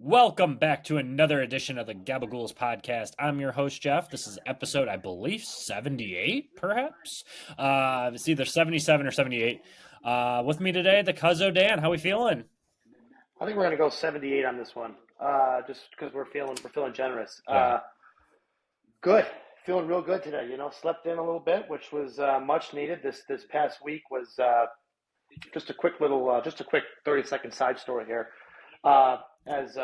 Welcome back to another edition of the Gabagools Podcast. I'm your host, Jeff. This is episode, I believe, 78, perhaps? It's either 77 or 78. With me today, the Cuzzo Dan. How we feeling? I think we're gonna go 78 on this one, just because we're feeling generous. Yeah. Good, feeling real good today. Slept in a little bit, which was much needed. This past week was just a quick 30-second side story here. As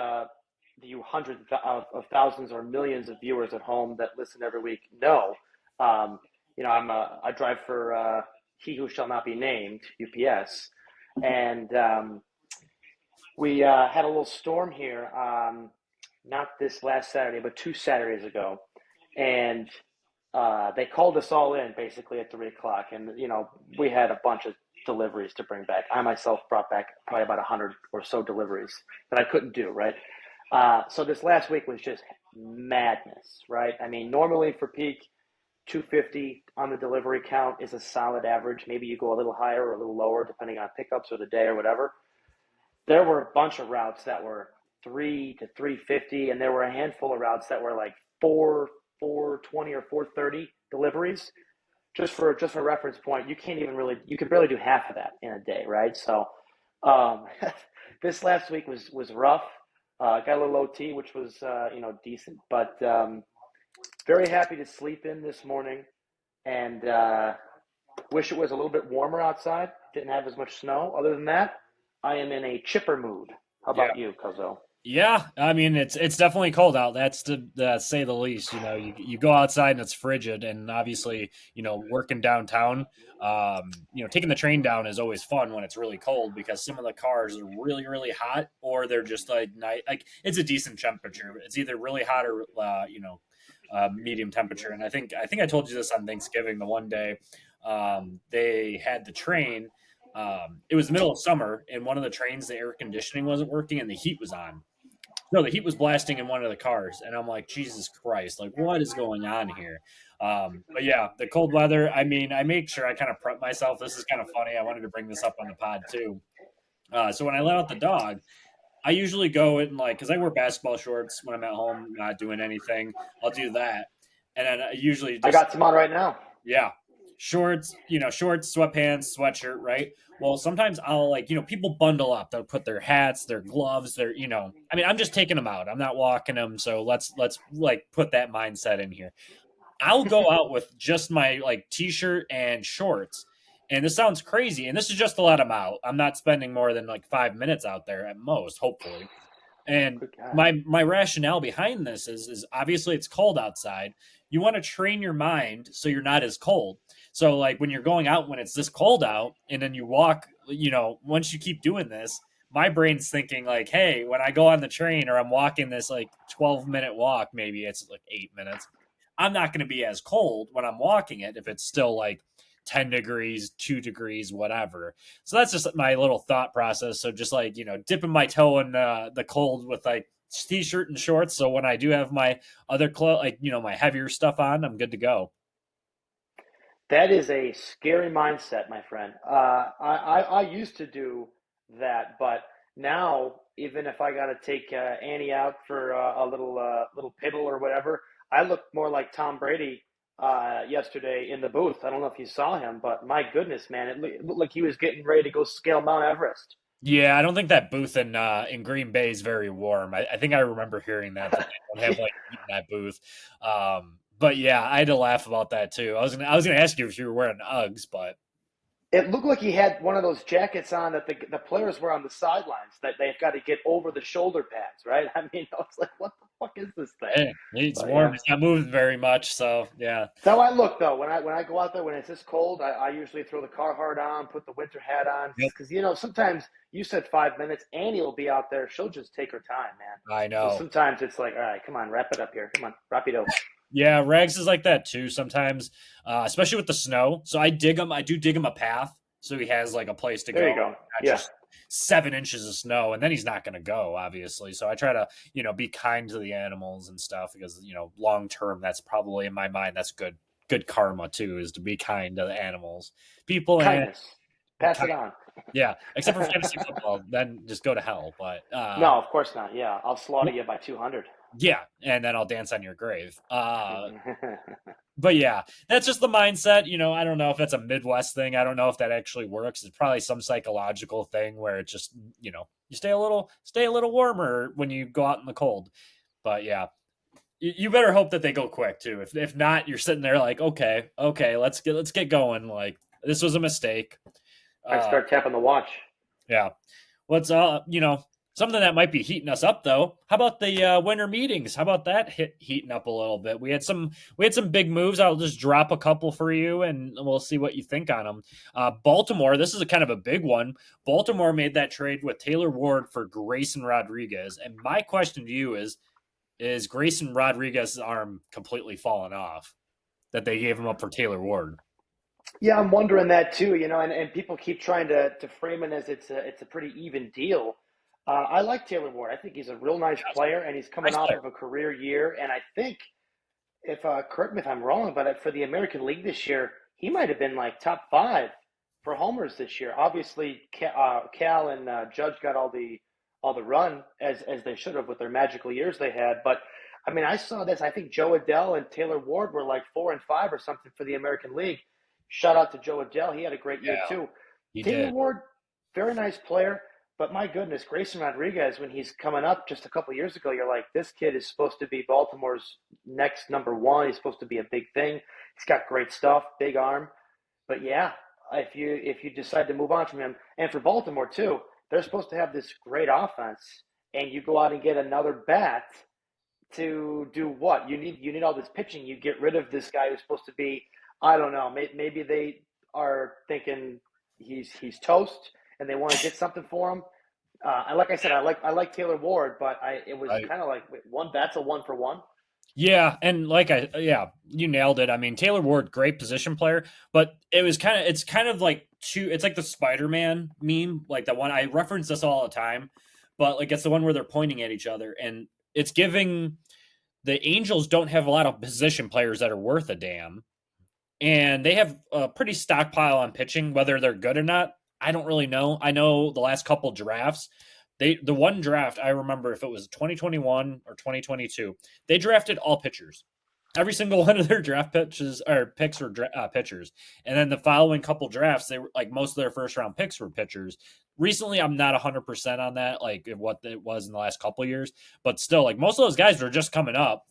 you hundreds of thousands or millions of viewers at home that listen every week know, I drive for He Who Shall Not Be Named (UPS), and we had a little storm here, not this last Saturday, but 2 Saturdays ago, and they called us all in basically at 3 o'clock, and we had a bunch of deliveries to bring back. I myself brought back probably about 100 or so deliveries that I couldn't do, right? So this last week was just madness, right? I mean, normally for peak, 250 on the delivery count is a solid average. Maybe you go a little higher or a little lower depending on pickups or the day or whatever. There were a bunch of routes that were 3 to 350, and there were a handful of routes that were like 420 or 430 deliveries. Just for reference point, you could barely do half of that in a day, right? So um, this last week was rough. Got a little OT, which was decent, but very happy to sleep in this morning, and wish it was a little bit warmer outside. Didn't have as much snow. Other than that, I am in a chipper mood. How Yeah. about you, Cuzzo? Yeah, I mean it's definitely cold out. That's to say the least. You go outside and it's frigid, and obviously working downtown, taking the train down is always fun when it's really cold because some of the cars are really really hot or they're just like night like it's a decent temperature. It's either really hot or medium temperature. And I think I told you this on Thanksgiving. The one day they had the train. It was the middle of summer, and one of the trains, the air conditioning wasn't working, and the heat was on. No, the heat was blasting in one of the cars, and I'm like, Jesus Christ, like what is going on here? But yeah, the cold weather. I mean, I make sure I kind of prep myself. This is kind of funny. I wanted to bring this up on the pod too. So when I let out the dog, I usually go in like because I wear basketball shorts when I'm at home, not doing anything. I'll do that, and then I usually I just got some on right now. yeah. Shorts, sweatpants, sweatshirt, right? Well, sometimes I'll people bundle up. They'll put their hats, their gloves, I mean, I'm just taking them out. I'm not walking them. So let's like put that mindset in here. I'll go out with just my like t-shirt and shorts. And this sounds crazy. And this is just to let them out. I'm not spending more than like 5 minutes out there at most, hopefully. And Good God. my rationale behind this is obviously it's cold outside. You want to train your mind so you're not as cold. So like when you're going out when it's this cold out and then you walk, once you keep doing this, my brain's thinking like, hey, when I go on the train or I'm walking this like 12-minute walk, maybe it's like 8 minutes, I'm not going to be as cold when I'm walking it if it's still like 10 degrees, 2 degrees, whatever. So that's just my little thought process. So just like, dipping my toe in the cold with like t-shirt and shorts. So when I do have my other clothes, like, my heavier stuff on, I'm good to go. That is a scary mindset, my friend. I used to do that, but now even if I got to take Annie out for a little piddle or whatever, I look more like Tom Brady yesterday in the booth. I don't know if you saw him, but my goodness, man, it looked like he was getting ready to go scale Mount Everest. Yeah, I don't think that booth in Green Bay is very warm. I think I remember hearing that they don't have like heat in that booth. But yeah, I had to laugh about that too. I was gonna ask you if you were wearing Uggs, but It looked like he had one of those jackets on that the players wear on the sidelines that they've got to get over the shoulder pads, right? I mean, I was like, what the fuck is this thing? hey, it's But warm. yeah. It's not moving very much, so yeah. That's how I look though. When I go out there when it's this cold, I usually throw the Carhartt on, put the winter hat on, Yep, because sometimes you said 5 minutes. Annie will be out there. She'll just take her time, man. I So know. sometimes it's like, all right, come on, wrap it up here. Come on, rapido. Yeah, Rags is like that too sometimes, especially with the snow. So I dig him. I do dig him a path so he has like a place to There go, you go. not Yeah. just 7 inches of snow, and then he's not going to go, obviously. So I try to, be kind to the animals and stuff because long term, that's probably in my mind that's good karma too, is to be kind to the animals, people, and Kindness. Pass it on. Yeah, except for fantasy football, then just go to hell. But No, of course not. Yeah, I'll slaughter you by 200. yeah, and then I'll dance on your grave. But yeah, that's just the mindset. I don't know if that's a Midwest thing. I don't know if that actually works. It's probably some psychological thing where it just, you stay a little warmer when you go out in the cold. But yeah, you better hope that they go quick too. If not, you're sitting there like, okay, let's get going. Like this was a mistake. I Uh, start tapping the watch. yeah. What's something that might be heating us up though? How about the winter meetings? How about that heating up a little bit? We had some big moves. I'll just drop a couple for you, and we'll see what you think on them. Baltimore. This is a kind of a big one. Baltimore made that trade with Taylor Ward for Grayson Rodriguez, and my question to you is Grayson Rodriguez's arm completely fallen off that they gave him up for Taylor Ward? Yeah, I'm wondering that too, and people keep trying to frame it as it's a pretty even deal. I like Taylor Ward. I think he's a real nice player, and he's coming Nice off player. of a career year. And I think, if correct me if I'm wrong, but for the American League this year, he might have been like top 5 for homers this year. Obviously, Cal and Judge got all the run as they should have with their magical years they had. But I mean, I saw this. I think Joe Adell and Taylor Ward were like 4 and 5 or something for the American League. Shout out to Joe Adell. He had a great year Yeah, too. he Taylor did. Ward, very nice player. But my goodness, Grayson Rodriguez, when he's coming up just a couple of years ago, you're like, this kid is supposed to be Baltimore's next number one. He's supposed to be a big thing. He's got great stuff, big arm. But yeah, if you decide to move on from him, and for Baltimore too, they're supposed to have this great offense, and you go out and get another bat to do what? You need all this pitching. You get rid of this guy who's supposed to be, I don't know, maybe they are thinking he's toast and they want to get something for him. And like I said, I like Taylor Ward, but it was Right. kind of like that's a 1-for-1. Yeah, and you nailed it. I mean, Taylor Ward, great position player, but it's kind of like it's like the Spider-Man meme, like the one I reference this all the time, but like it's the one where they're pointing at each other, and it's giving the Angels don't have a lot of position players that are worth a damn, and they have a pretty stockpile on pitching. Whether they're good or not, I don't really know. I know the last couple drafts, the one draft I remember, if it was 2021 or 2022, they drafted all pitchers. Every single one of their draft pitches or picks were pitchers, and then the following couple drafts, they were like most of their first round picks were pitchers. Recently, I'm not 100% on that, like what it was in the last couple of years, but still, like most of those guys were just coming up.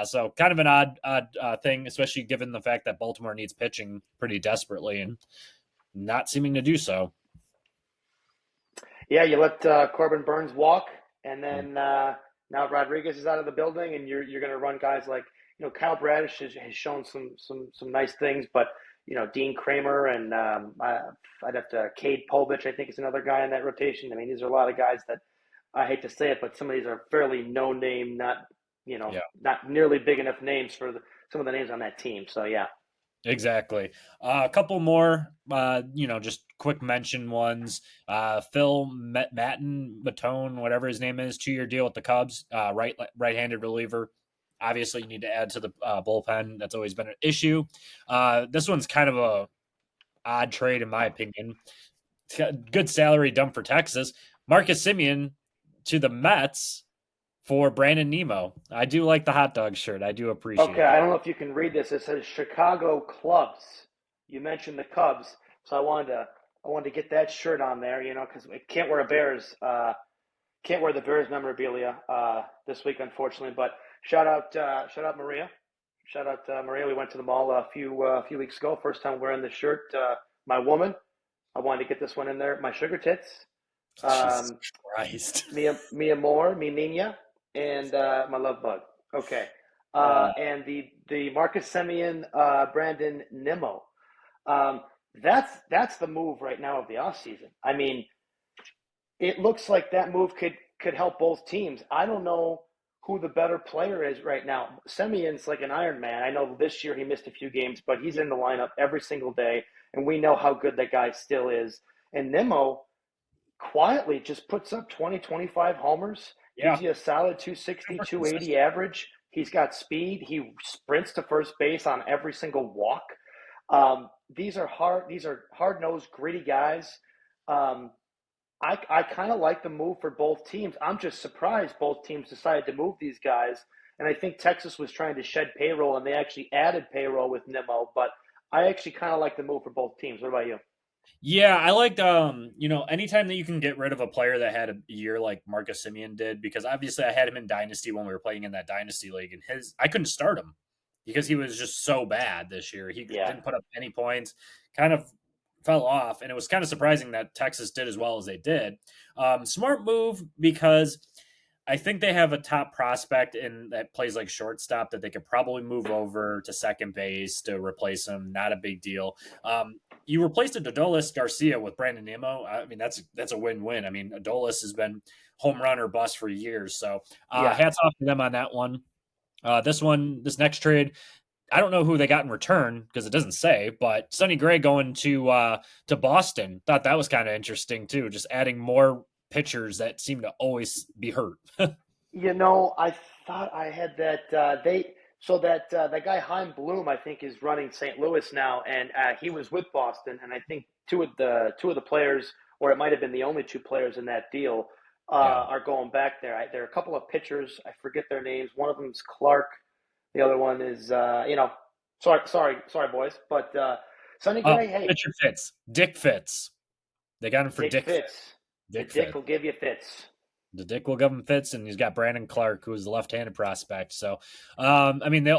So kind of an odd thing, especially given the fact that Baltimore needs pitching pretty desperately and not seeming to do so. Yeah, you let Corbin Burns walk, and then now Rodriguez is out of the building, and you're going to run guys like Kyle Bradish has shown some nice things, but Dean Kramer and I'd have to Cade Povich, I think, is another guy in that rotation. I mean, these are a lot of guys that I hate to say it, but some of these are fairly no name, Yeah. not nearly big enough names for some of the names on that team. So yeah. Exactly. A couple more, just quick mention ones. Phil Matone, whatever his name is, 2-year deal with the Cubs, right-handed reliever. Obviously, you need to add to the bullpen. That's always been an issue. This one's kind of a odd trade, in my opinion. It's got good salary dump for Texas. Marcus Semien to the Mets for Brandon Nemo. I do like the hot dog shirt. I do appreciate Okay, it. I don't know if you can read this. It says Chicago Clubs. You mentioned the Cubs, so I wanted to get that shirt on there, because we can't wear the Bears memorabilia this week, unfortunately. But shout out Maria, Maria. We went to the mall a few weeks ago. First time wearing the shirt. My woman. I wanted to get this one in there. My sugar tits. Jesus Um, Christ. mi amor, mi niña, and my love bug. Okay. Uh, And the Marcus Semien, Brandon Nimmo. That's the move right now of the offseason. I mean, it looks like that move could help both teams. I don't know who the better player is right now. Semien's like an Iron Man. I know this year he missed a few games, but he's in the lineup every single day, and we know how good that guy still is. And Nimmo quietly just puts up 20, 25 homers, gives yeah. you a solid 260, Super 280 consistent. average. He's got speed. He sprints to first base on every single walk. These are hard nosed, gritty guys. Um, I kind of like the move for both teams. I'm just surprised both teams decided to move these guys. And I think Texas was trying to shed payroll, and they actually added payroll with Nimmo. But I actually kind of like the move for both teams. What about you? Yeah, I liked anytime that you can get rid of a player that had a year like Marcus Simeon did, because obviously I had him in Dynasty when we were playing in that Dynasty league, and his I couldn't start him because he was just so bad this year. He Yeah, didn't put up any points, kind of fell off, and it was kind of surprising that Texas did as well as they did. Smart move because I think they have a top prospect in that plays like shortstop that they could probably move over to second base to replace him. Not a big deal. You replaced Adolis Garcia with Brandon Nimmo. I mean, that's a win-win. I mean, Adolis has been home run or bust for years. So yeah. hats off to them on that one. This next trade, I don't know who they got in return because it doesn't say, but Sonny Gray going to Boston. Thought that was kind of interesting too. Just adding more pitchers that seem to always be hurt. I thought I had that that guy Heim Bloom, I think, is running St. Louis now, and he was with Boston, and I think two of the players, or it might have been the only two players in that deal, Yeah. are going back there. There are a couple of pitchers. I forget their names. One of them is Clark. The other one is sorry, boys, but Sonny Gray. Hey, Pitcher Fitz. Dick Fitz. They got him for Dick Dick Fitz. Fitz. The Dick Dick Fitz. will give you fits. The Dick will give him fits, and he's got Brandon Clark, who is the left-handed prospect. So, I mean,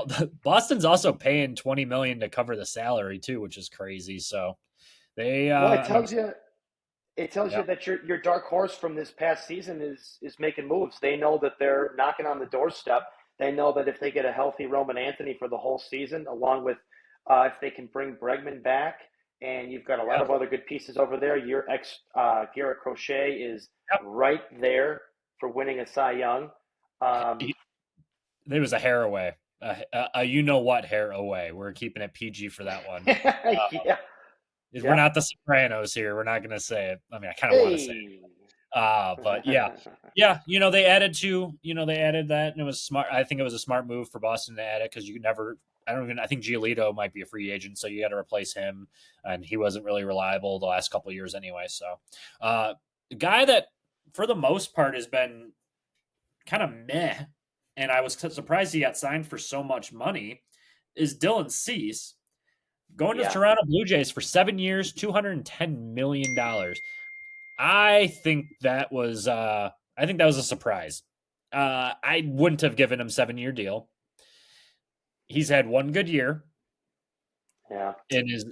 Boston's also paying $20 million to cover the salary too, which is crazy. So they, Well, I mean, it tells yeah, you that your dark horse from this past season is making moves. They know that they're knocking on the doorstep. They know that if they get a healthy Roman Anthony for the whole season, along with if they can bring Bregman back, and you've got a lot yeah, of other good pieces over there. Your ex Garrett Crochet is yep. right there for winning a Cy Young. Um, There was a hair away, you know what hair away. We're keeping it PG for that one. yeah, We're yeah. not the Sopranos here. We're not going to say it. I mean, I kind of want to say it. Hey. But yeah, yeah. They added that, and it was smart. I think it was a smart move for Boston to add it because you could never. I think Giolito might be a free agent, so you got to replace him, and he wasn't really reliable the last couple of years anyway. So, the guy that for the most part has been kind of meh, and I was surprised he got signed for so much money, is Dylan Cease going to the Yeah, Toronto Blue Jays for 7 years, $210 million. I think that was a surprise. I wouldn't have given him 7 year deal. He's had one good year yeah. in his,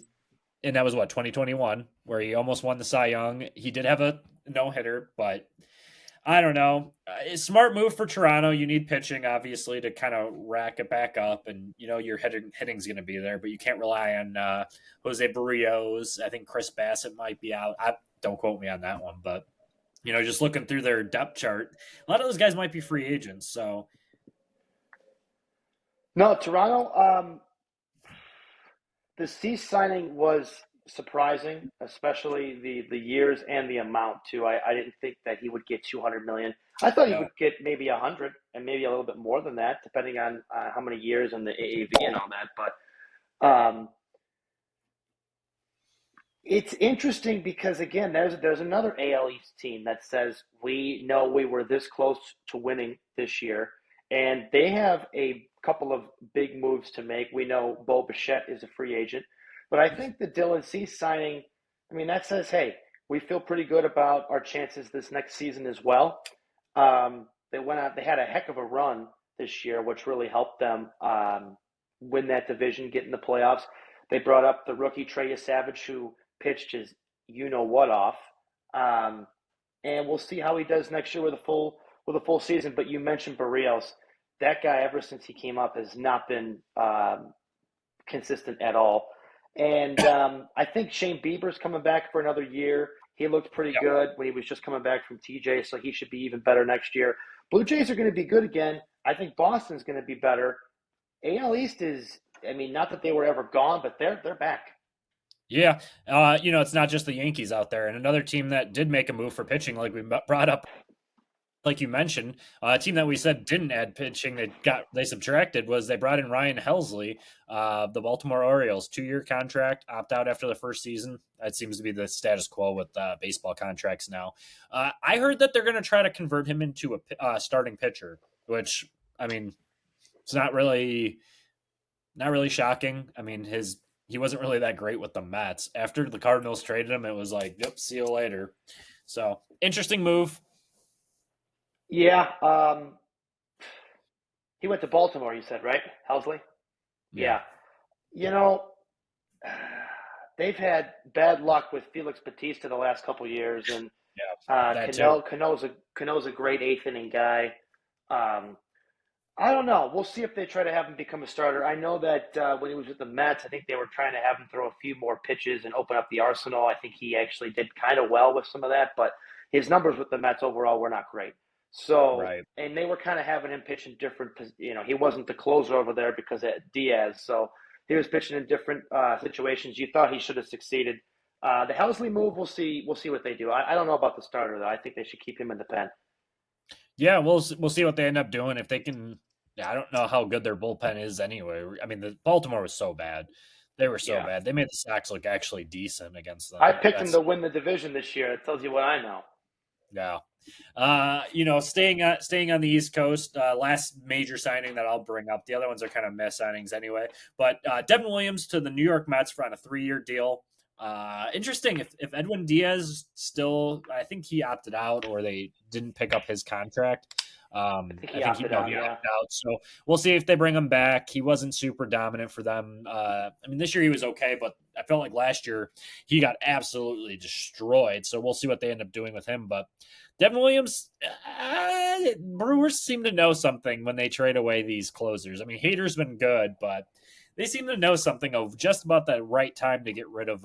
and that was what 2021, where he almost won the Cy Young. He did have a no hitter, but I don't know. Smart move for Toronto. You need pitching, obviously, to kind of rack it back up, and your hitting's going to be there, but you can't rely on Jose Barrios. I think Chris Bassett might be out. Don't quote me on that one, but just looking through their depth chart, a lot of those guys might be free agents. So No, Toronto. The Cease signing was surprising, especially the years and the amount too. I didn't think that he would get 200 million. I thought he no, would get maybe 100 and maybe a little bit more than that, depending on how many years and the AAV and all that. But it's interesting because again, there's another AL East team that says we know we were this close to winning this year, and they have a couple of big moves to make. We know Bo Bichette is a free agent, but I think the Dylan Cease signing, I mean, that says, hey, we feel pretty good about our chances this next season as well. They went out, they had a heck of a run this year, which really helped them win that division, get in the playoffs. They brought up the rookie Trey Savage, who pitched his you know what off, um, and we'll see how he does next year with a full season. But you mentioned Barrios, that guy ever since he came up has not been consistent at all. And I think Shane Bieber's coming back for another year. He looked pretty yeah, good when he was just coming back from TJ, so he should be even better next year. Blue Jays are going to be good again. I think Boston's going to be better. AL East is, I mean, not that they were ever gone, but they're back. yeah. It's not just the Yankees out there, and another team that did make a move for pitching, like we brought up like you mentioned, a team that we said didn't add pitching they subtracted was they brought in Ryan Helsley, the Baltimore Orioles, 2-year contract, opt out after the first season. That seems to be the status quo with baseball contracts now. I heard that they're going to try to convert him into a starting pitcher, which I mean, it's not really shocking. I mean, he wasn't really that great with the Mets. After the Cardinals traded him, it was like, yep, see you later. So interesting move. Yeah, he went to Baltimore. You said right, Helsley. Yeah, Yeah, you know, they've had bad luck with Felix Batista the last couple years, and yeah, that too. Cano's a great eighth inning guy. Um, I don't know. We'll see if they try to have him become a starter. I know that when he was with the Mets, I think they were trying to have him throw a few more pitches and open up the arsenal. I think he actually did kind of well with some of that, but his numbers with the Mets overall were not great. So, Right. and they were kind of having him pitch in different, he wasn't the closer over there because of Diaz. So he was pitching in different situations. You thought he should have succeeded. The Helsley move, we'll see what they do. I don't know about the starter though. I think they should keep him in the pen. Yeah, we'll see what they end up doing if they can. Yeah, I don't know how good their bullpen is anyway. I mean, the Baltimore was so bad. They were so Yeah. bad. They made the Sox look actually decent against I them. picked him That's to win the division this year. It tells you what I know. yeah. Staying on the East Coast, last major signing that I'll bring up. The other ones are kind of mess signings anyway. But Devin Williams to the New York Mets for on a 3-year deal. Interesting. If Edwin Diaz still, I think he opted out or they didn't pick up his contract. I think I he think opted he out. Yeah. opted out. So we'll see if they bring him back. He wasn't super dominant for them. I mean, this year he was okay, but I felt like last year he got absolutely destroyed. So we'll see what they end up doing with him. But Devin Williams, Brewers seem to know something when they trade away these closers. I mean, Hader's been good, but they seem to know something of just about that right time to get rid of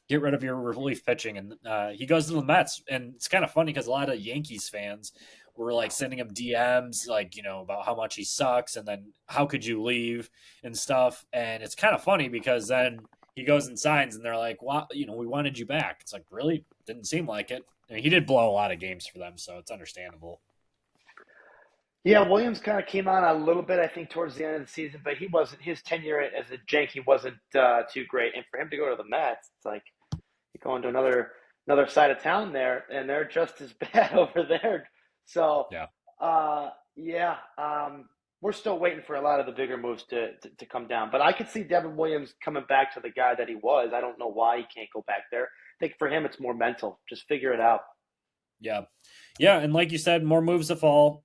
your relief pitching. And he goes to the Mets, and it's kind of funny because a lot of Yankees fans were like sending him DMs, like about how much he sucks, and then how could you leave and stuff. And it's kind of funny because then he goes and signs, and they're like, "Well, we wanted you back." It's like, really? Didn't seem like it. I mean, he did blow a lot of games for them, so it's understandable. Yeah, Williams kind of came on a little bit, I think, towards the end of the season, but he wasn't. His tenure as a Yankee wasn't too great, and for him to go to the Mets, it's like you're going to another side of town there, and they're just as bad over there. So, Yeah. yeah, we're still waiting for a lot of the bigger moves to come down. But I could see Devin Williams coming back to the guy that he was. I don't know why he can't go back there. I think for him, it's more mental. Just figure it out. Yeah. Yeah. And like you said, more moves to fall.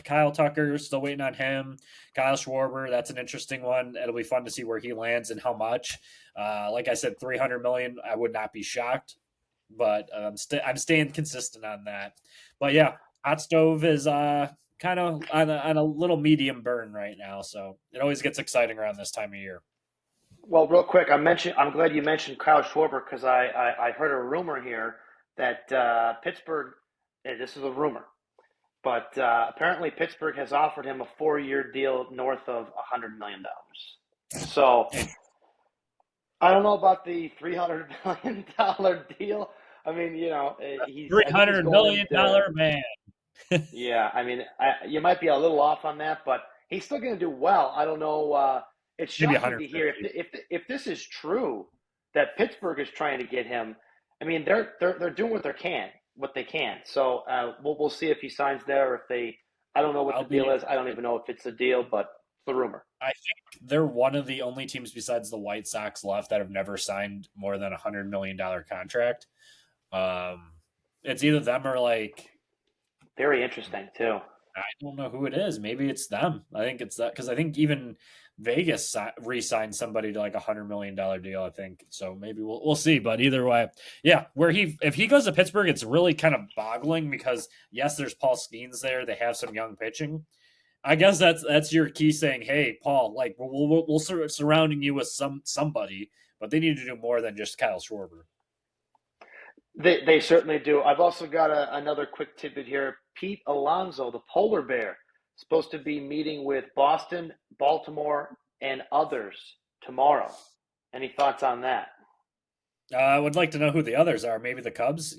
Kyle Tucker, still waiting on him. Kyle Schwarber, that's an interesting one. It'll be fun to see where he lands and how much. Like I said, 300 million, I would not be shocked, but I'm staying consistent on that. But yeah, Hot Stove is kind of on a little medium burn right now. So it always gets exciting around this time of year. Well, real quick, I'm glad you mentioned Kyle Schwarber because I heard a rumor here that Pittsburgh. This is a rumor, but apparently Pittsburgh has offered him a 4-year deal north of $100 million. So I don't know about the $300 million deal. I mean, Three I think he's hundred going million to. dollar man. Yeah, I mean, you might be a little off on that, but he's still going to do well. I don't know. It's Maybe shocking to hear 150. if this is true that Pittsburgh is trying to get him. I mean, they're doing what they can. So we'll see if he signs there or if they. I don't know what I'll the deal be is. I don't even know if it's a deal, but it's the rumor. I think they're one of the only teams besides the White Sox left that have never signed more than $100 million contract. Um, it's either them or like Very interesting too. I don't know who it is. Maybe it's them. I think it's that because I think even Vegas re-signed somebody to like $100 million deal. I think so. Maybe we'll see. But either way, yeah. If he goes to Pittsburgh, it's really kind of boggling because yes, there's Paul Skeens there. They have some young pitching. I guess that's your key saying, hey, Paul, like we'll surrounding you with somebody, but they need to do more than just Kyle Schwarber. They certainly do. I've also got another quick tidbit here. Pete Alonso, the polar bear, supposed to be meeting with Boston, Baltimore, and others tomorrow. Any thoughts on that? I would like to know who the others are. Maybe the Cubs.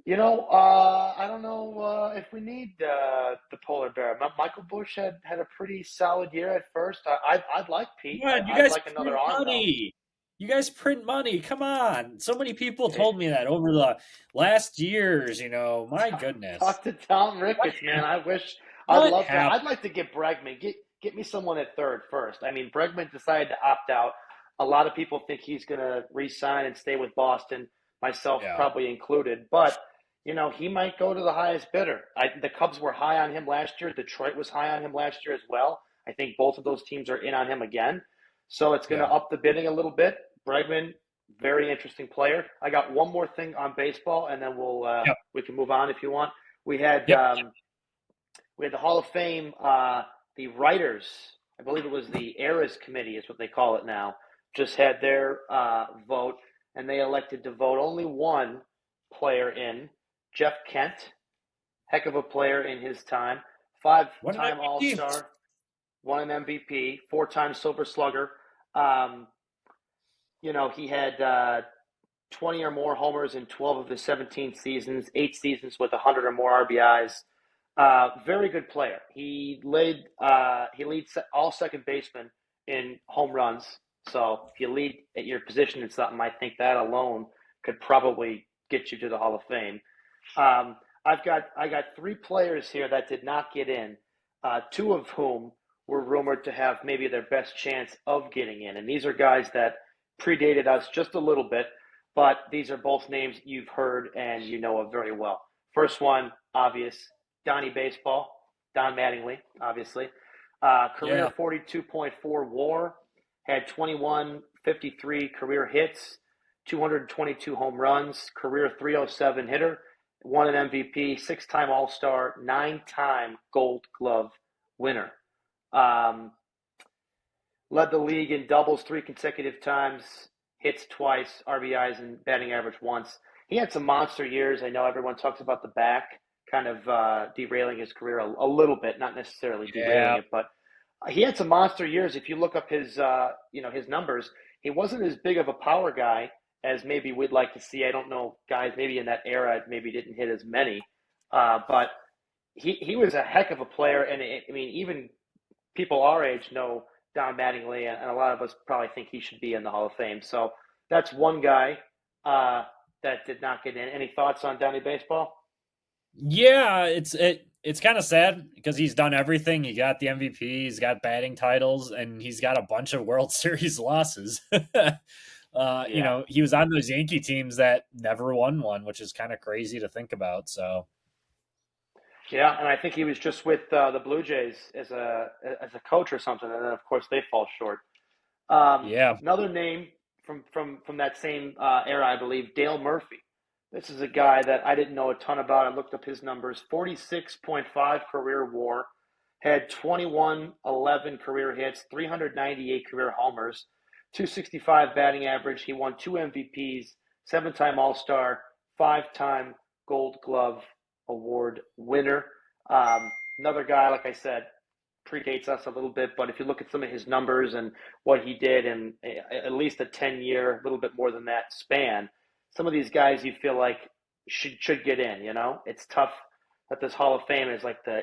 I don't know if we need the polar bear. Michael Bush had a pretty solid year at first. I'd like Pete. Come on, you I'd guys like another print arm though. money. You guys print money. Come on. So many people Hey, told me that over the last years, My goodness. talk to Tom Ricketts, man. I wish I'd What love to. happened? I'd like to get Bregman. Get me someone at third first. I mean, Bregman decided to opt out. A lot of people think he's going to re-sign and stay with Boston, myself Yeah. probably included. But he might go to the highest bidder. The Cubs were high on him last year. Detroit was high on him last year as well. I think both of those teams are in on him again. So it's going to Yeah. up the bidding a little bit. Bregman, very interesting player. I got one more thing on baseball, and then Yep. we can move on if you want. We had Yep. we had the Hall of Fame, the writers. I believe it was the Eras Committee, is what they call it now. Just had their vote, and they elected to vote only one player in, Jeff Kent. Heck of a player in his time. What an Five-time MVP. All-Star, won an MVP, four-time Silver Slugger. Um, he had 20 or more homers in 12 of his 17 seasons, 8 seasons with 100 or more RBIs. Very good player. He leads all second basemen in home runs. So if you lead at your position in something, I think that alone could probably get you to the Hall of Fame. I got three players here that did not get in, two of whom were rumored to have maybe their best chance of getting in, and these are guys that predated us just a little bit, but these are both names you've heard and you know of very well. First one, obvious, Donnie Baseball, Don Mattingly, obviously. Career Yeah. 42.4 WAR, had 2153 career hits, 222 home runs, career 307 hitter, won an MVP, six-time All-Star, nine-time Gold Glove winner. Um, Led the league in doubles three consecutive times, hits twice, RBIs and batting average once. He had some monster years. I know everyone talks about the back kind of derailing his career a little bit, not necessarily derailing Yeah. it, but he had some monster years. If you look up his numbers, he wasn't as big of a power guy as maybe we'd like to see. I don't know, guys maybe in that era maybe didn't hit as many, but he was a heck of a player. And I mean, even people our age know Don Mattingly, and a lot of us probably think he should be in the Hall of Fame. So that's one guy that did not get in. Any thoughts on Donnie Baseball? Yeah, it's kind of sad because he's done everything. He got the MVP, he's got batting titles, and he's got a bunch of World Series losses. Yeah. He was on those Yankee teams that never won one, which is kind of crazy to think about. So, Yeah, and I think he was just with the Blue Jays as a coach or something, and then of course they fall short. yeah. Another name from that same era, I believe, Dale Murphy. This is a guy that I didn't know a ton about. I looked up his numbers: 46.5 career WAR, had 2111 career hits, 398 career homers, 265 batting average. He won two MVPs, seven-time All-Star, five-time Gold Glove Award winner. Another guy, like I said, predates us a little bit, but if you look at some of his numbers and what he did in at least a 10-year, a little bit more than that span, some of these guys you feel like should get in. It's tough that this Hall of Fame is like the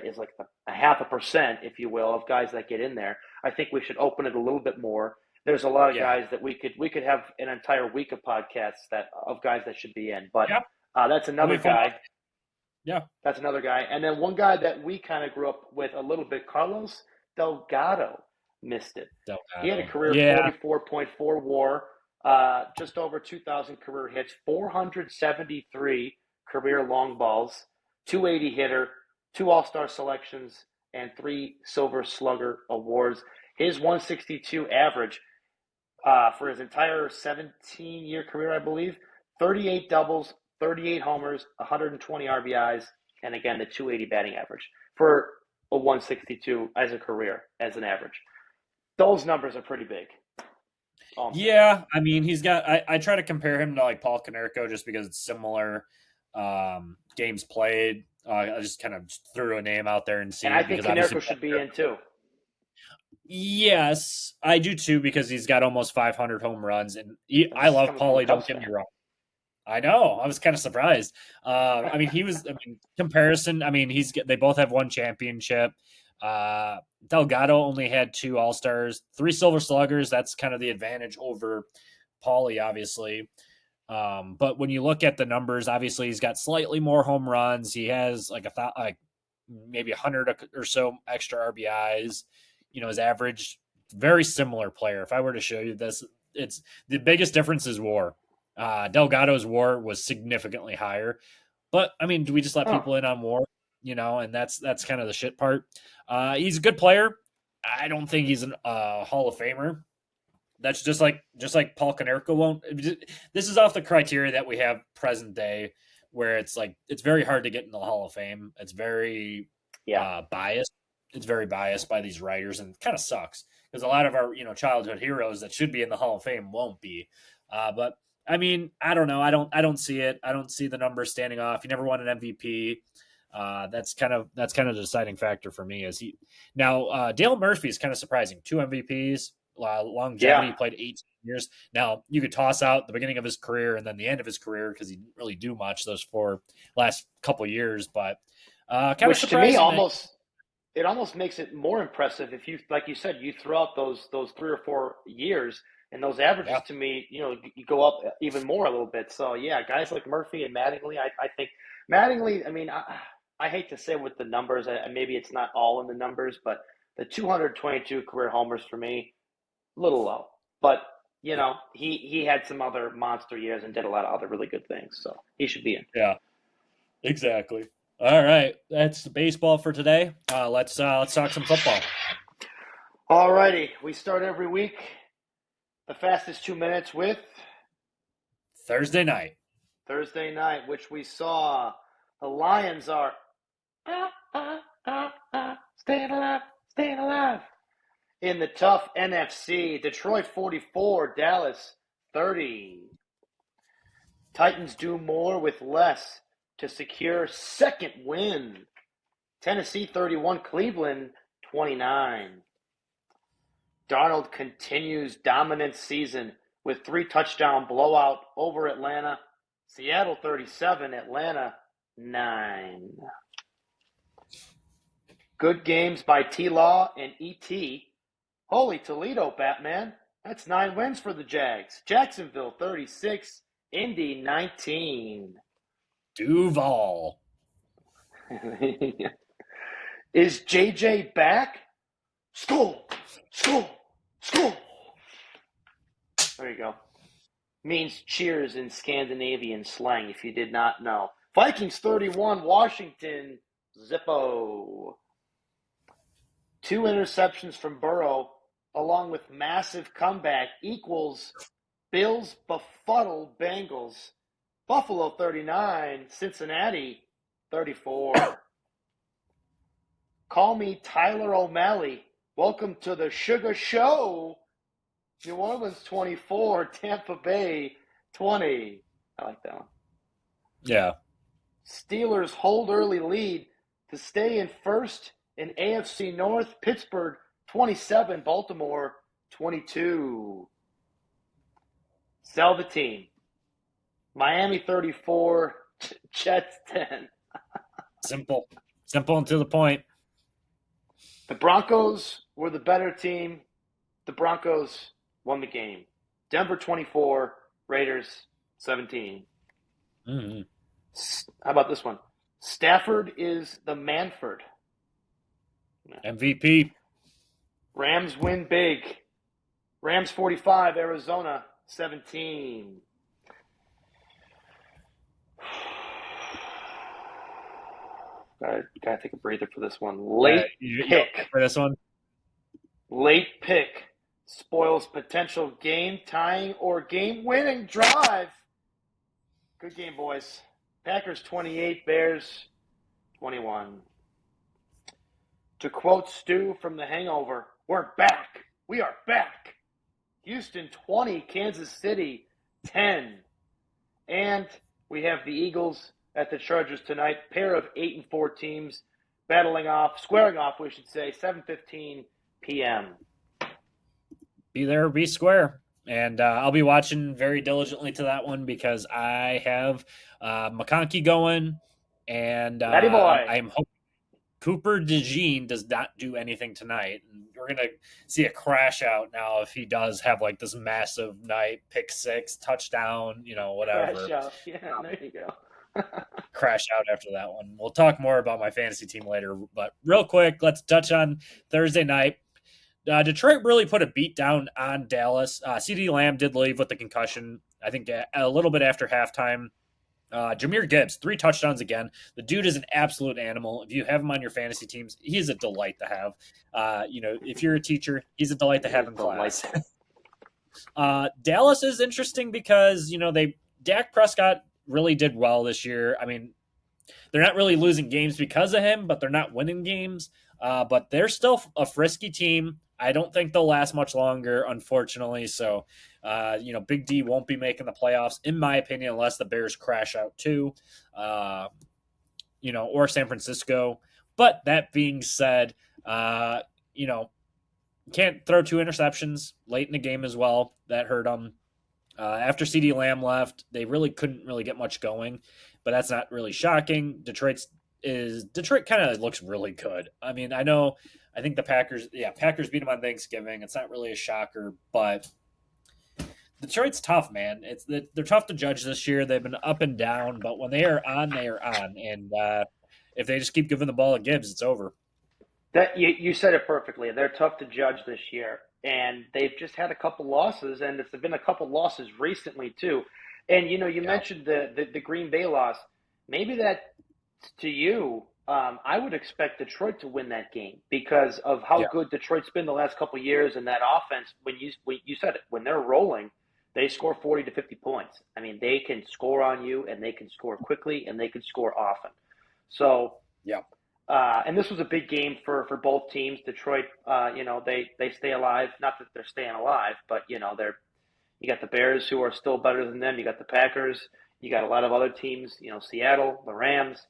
a 0.5%, if you will, of guys that get in there. I think we should open it a little bit more. There's a lot of Yeah. guys that we could have an entire week of podcasts of guys that should be in, but Yeah. that's It'll another be fun. guy. Yeah. That's another guy. And then one guy that we kind of grew up with a little bit, Carlos Delgado, missed it. He had a Delgado. career Yeah. 44.4 WAR, just over 2,000 career hits, 473 career long balls, 280 hitter, two All-Star selections, and three Silver Slugger awards. His 162 average for his entire 17-year career, I believe, 38 doubles, 38 homers, 120 RBIs, and again, the 280 batting average for a 162 as a career, as an average. Those numbers are pretty big. Yeah, I mean, he's got. I try to compare him to like Paul Konerko just because it's similar games played. I just kind of threw a name out there and And see I think because obviously, Konerko should be in too. yes, I do too because he's got almost 500 home runs, and And I this is love coming from a Paulie. Don't Cubs get me fan. wrong. I know. I was kind of surprised. I mean, he was. I mean, comparison. I mean, they both have one championship. Uh, Delgado only had two All Stars, three Silver Sluggers. That's kind of the advantage over Paulie, obviously. But when you look at the numbers, obviously he's got slightly more home runs. He has like maybe 100 or so extra RBIs. You know, his average, very similar player. If I were to show you this, it's the biggest difference is WAR. Delgado's WAR was significantly higher, but I mean, do we just let Oh, people in on WAR? You know, and that's kind of the shit part. He's a good player. I don't think he's a Hall of Famer. That's just like Paul Konerko won't. This is off the criteria that we have present day, where it's like it's very hard to get in the Hall of Fame. It's very yeah. biased. It's very biased by these writers, and it kind of sucks because a lot of our childhood heroes that should be in the Hall of Fame won't be. But I mean, I don't know. I don't see it. I don't see the numbers standing off. He never won an MVP. That's kind of the deciding factor for me. Is he now? Dale Murphy is kind of surprising. Two MVPs, longevity, Yeah. played 18 years. Now you could toss out the beginning of his career and then the end of his career because he didn't really do much those four last couple years. But kind of Which to me surprising that. almost makes it more impressive if you, like you said, you throw out those 3 or 4 years, and those averages Yeah, to me, you go up even more a little bit. So yeah, guys like Murphy and Mattingly, I think Mattingly. I mean, I hate to say with the numbers, maybe it's not all in the numbers, but the 222 career homers for me, a little low. But he had some other monster years and did a lot of other really good things, so he should be in. yeah, exactly. All right, that's the baseball for today. Let's talk some football. Alrighty, we start every week the fastest 2 minutes with Thursday night. Thursday night, which we saw the Lions are staying alive, staying alive. In the tough NFC, Detroit 44, Dallas 30. Titans do more with less to secure second win. Tennessee 31, Cleveland 29. Darnold continues dominant season with 3 touchdown blowout over Atlanta. Seattle 37, Atlanta 9. Good games by T-Law and E.T. Holy Toledo, Batman. That's 9 wins for the Jags. Jacksonville 36, Indy 19. Duval. Is JJ back? School, school, school. There you go. Means cheers in Scandinavian slang, if you did not know. Vikings 31, Washington Zippo. 2 interceptions from Burrow, along with massive comeback, equals Bills befuddle Bengals. Buffalo 39, Cincinnati 34. Call me Tyler O'Malley. Welcome to the Sugar Show. New Orleans 24, Tampa Bay 20. I like that one. Yeah. Steelers hold early lead to stay in first in AFC North. Pittsburgh 27, Baltimore 22. Sell the team. Miami 34, Jets 10. Simple and to the point. The Broncos were the better team. The Broncos won the game. Denver 24, Raiders 17. Mm-hmm. How about this one? Stafford is the Manford. MVP. Rams win big. Rams 45, Arizona 17. Gotta take a breather for this one. Late pick. For this one. Late pick spoils potential game tying or game winning drive. Good game, boys. Packers 28, Bears 21. To quote Stu from The Hangover, we're back. We are back. Houston 20, Kansas City 10. And we have the Eagles at the Chargers tonight. Pair of 8-4 teams squaring off, we should say, 7:15 p.m. Be there, be square. And I'll be watching very diligently to that one because I have McConkey going, and Matty boy. I'm hoping Cooper DeJean does not do anything tonight. And we're gonna see a crash out now if he does have like this massive night, pick six, touchdown, Crash whatever. out. Yeah, there you go. Crash out after that one. We'll talk more about my fantasy team later, but real quick, let's touch on Thursday night. Detroit really put a beat down on Dallas. CD Lamb did leave with the concussion, I think a little bit after halftime. Jahmyr Gibbs, 3 touchdowns again. The dude is an absolute animal. If you have him on your fantasy teams, he's a delight to have. If you're a teacher, he's a delight to have in class. Dallas is interesting because, Dak Prescott really did well this year. I mean, they're not really losing games because of him, but they're not winning games. But they're still a frisky team. I don't think they'll last much longer, unfortunately. So, Big D won't be making the playoffs, in my opinion, unless the Bears crash out too, or San Francisco. But that being said, can't throw 2 interceptions late in the game as well. That hurt them. After CD Lamb left, they really couldn't really get much going, but that's not really shocking. Detroit kind of looks really good. I mean, I think the Packers beat them on Thanksgiving. It's not really a shocker, but Detroit's tough, man. They're tough to judge this year. They've been up and down, but when they are on, they are on. And if they just keep giving the ball to Gibbs, it's over. That you said it perfectly. They're tough to judge this year, and they've just had a couple losses, and it's been a couple losses recently too. And you mentioned the Green Bay loss. Maybe that to you, I would expect Detroit to win that game because of how good Detroit's been the last couple of years, and that offense. When you said it, when they're rolling, they score 40 to 50 points. I mean, they can score on you, and they can score quickly, and they can score often. So yeah. And this was a big game for both teams. Detroit, they stay alive. Not that they're staying alive, but you got the Bears who are still better than them. You got the Packers. You got a lot of other teams. Seattle, the Rams.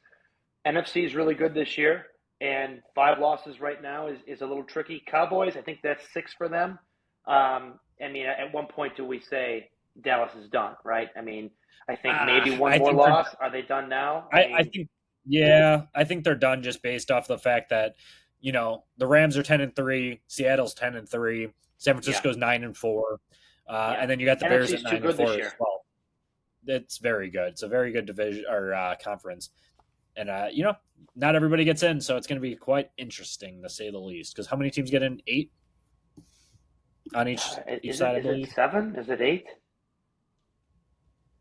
NFC is really good this year, and 5 losses right now is a little tricky. Cowboys, I think that's 6 for them. I mean, at one point, do we say Dallas is done? Right? I mean, I think maybe one more loss. Are they done now? I think. Yeah, I think they're done just based off the fact that, the Rams are 10-3, Seattle's 10-3, San Francisco's 9-4, and then you got the Bears at 9-4 as well. It's very good. It's a very good division or conference, and not everybody gets in, so it's going to be quite interesting to say the least. Because how many teams get in? 8 on each side, I believe. Is it 7? Is it 8?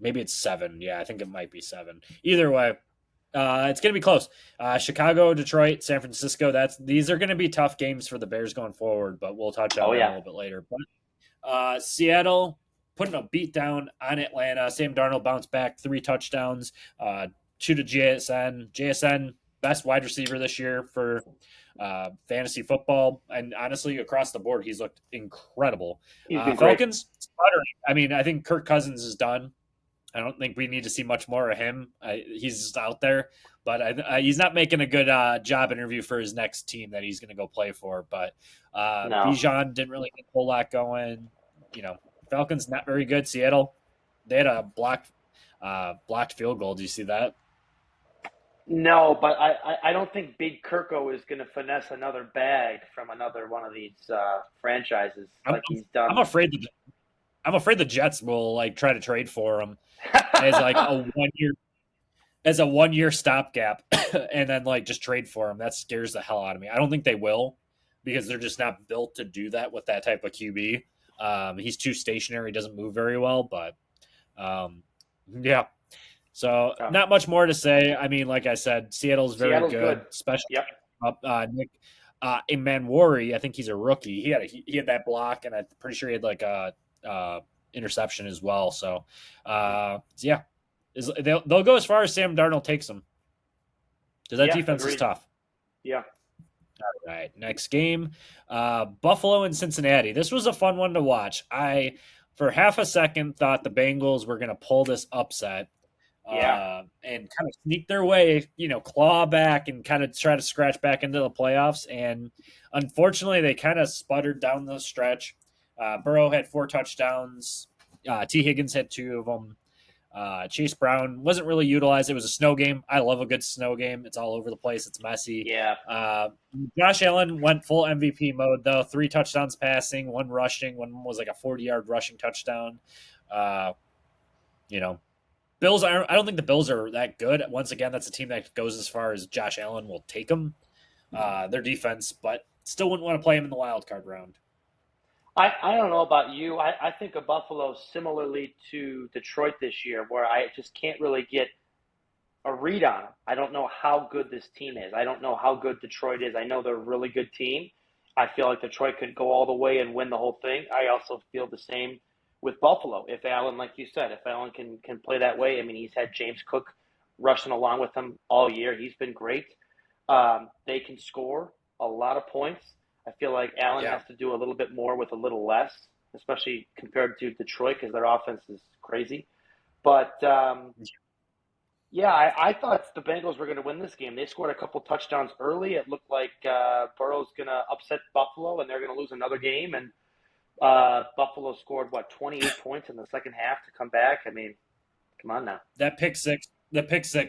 Maybe it's 7. Yeah, I think it might be 7. Either way. It's going to be close. Chicago, Detroit, San Francisco. These are going to be tough games for the Bears going forward, but we'll touch on that a little bit later. But Seattle putting a beat down on Atlanta. Sam Darnold bounced back 3 touchdowns, 2 to JSN. JSN, best wide receiver this year for fantasy football, and honestly, across the board, he's looked incredible. Falcons, sputtering. I mean, I think Kirk Cousins is done. I don't think we need to see much more of him. He's just out there, but he's not making a good job interview for his next team that he's going to go play for. But Bijan didn't really get a whole lot going. Falcons not very good. Seattle, they had a blocked field goal. Do you see that? No, but I don't think Big Kirko is going to finesse another bag from another one of these franchises he's done. I'm afraid the Jets will try to trade for him as a 1 year stopgap, and then just trade for him. That scares the hell out of me. I don't think they will because they're just not built to do that with that type of QB. He's too stationary, doesn't move very well. But yeah, so not much more to say. I mean, like I said, Seattle's very good, especially Nick Manwari. I think he's a rookie. He had that block, and I'm pretty sure he had a interception as well. So yeah, they'll go as far as Sam Darnold takes them because that defense is tough. Yeah. All right, next game, Buffalo and Cincinnati. This was a fun one to watch. I, for half a second, thought the Bengals were going to pull this upset and kind of sneak their way, claw back and kind of try to scratch back into the playoffs. And unfortunately, they kind of sputtered down the stretch. Burrow had 4 touchdowns. T. Higgins had 2 of them. Chase Brown wasn't really utilized. It was a snow game. I love a good snow game. It's all over the place. It's messy. Yeah. Josh Allen went full MVP mode, though. 3 touchdowns passing, 1 rushing. One was like a 40-yard rushing touchdown. You know, Bills are. I don't think the Bills are that good. Once again, that's a team that goes as far as Josh Allen will take them. Their defense, but still wouldn't want to play him in the wild card round. I don't know about you. I think of Buffalo similarly to Detroit this year, where I just can't really get a read on them. I don't know how good this team is. I don't know how good Detroit is. I know they're a really good team. I feel like Detroit could go all the way and win the whole thing. I also feel the same with Buffalo. If Allen, like you said, if Allen can play that way, I mean, he's had James Cook rushing along with him all year. He's been great. They can score a lot of points. I feel like Allen has to do a little bit more with a little less, especially compared to Detroit because their offense is crazy. But I thought the Bengals were going to win this game. They scored a couple touchdowns early. It looked like Burrow's going to upset Buffalo, and they're going to lose another game. And Buffalo scored, 28 points in the second half to come back? I mean, come on now. That pick six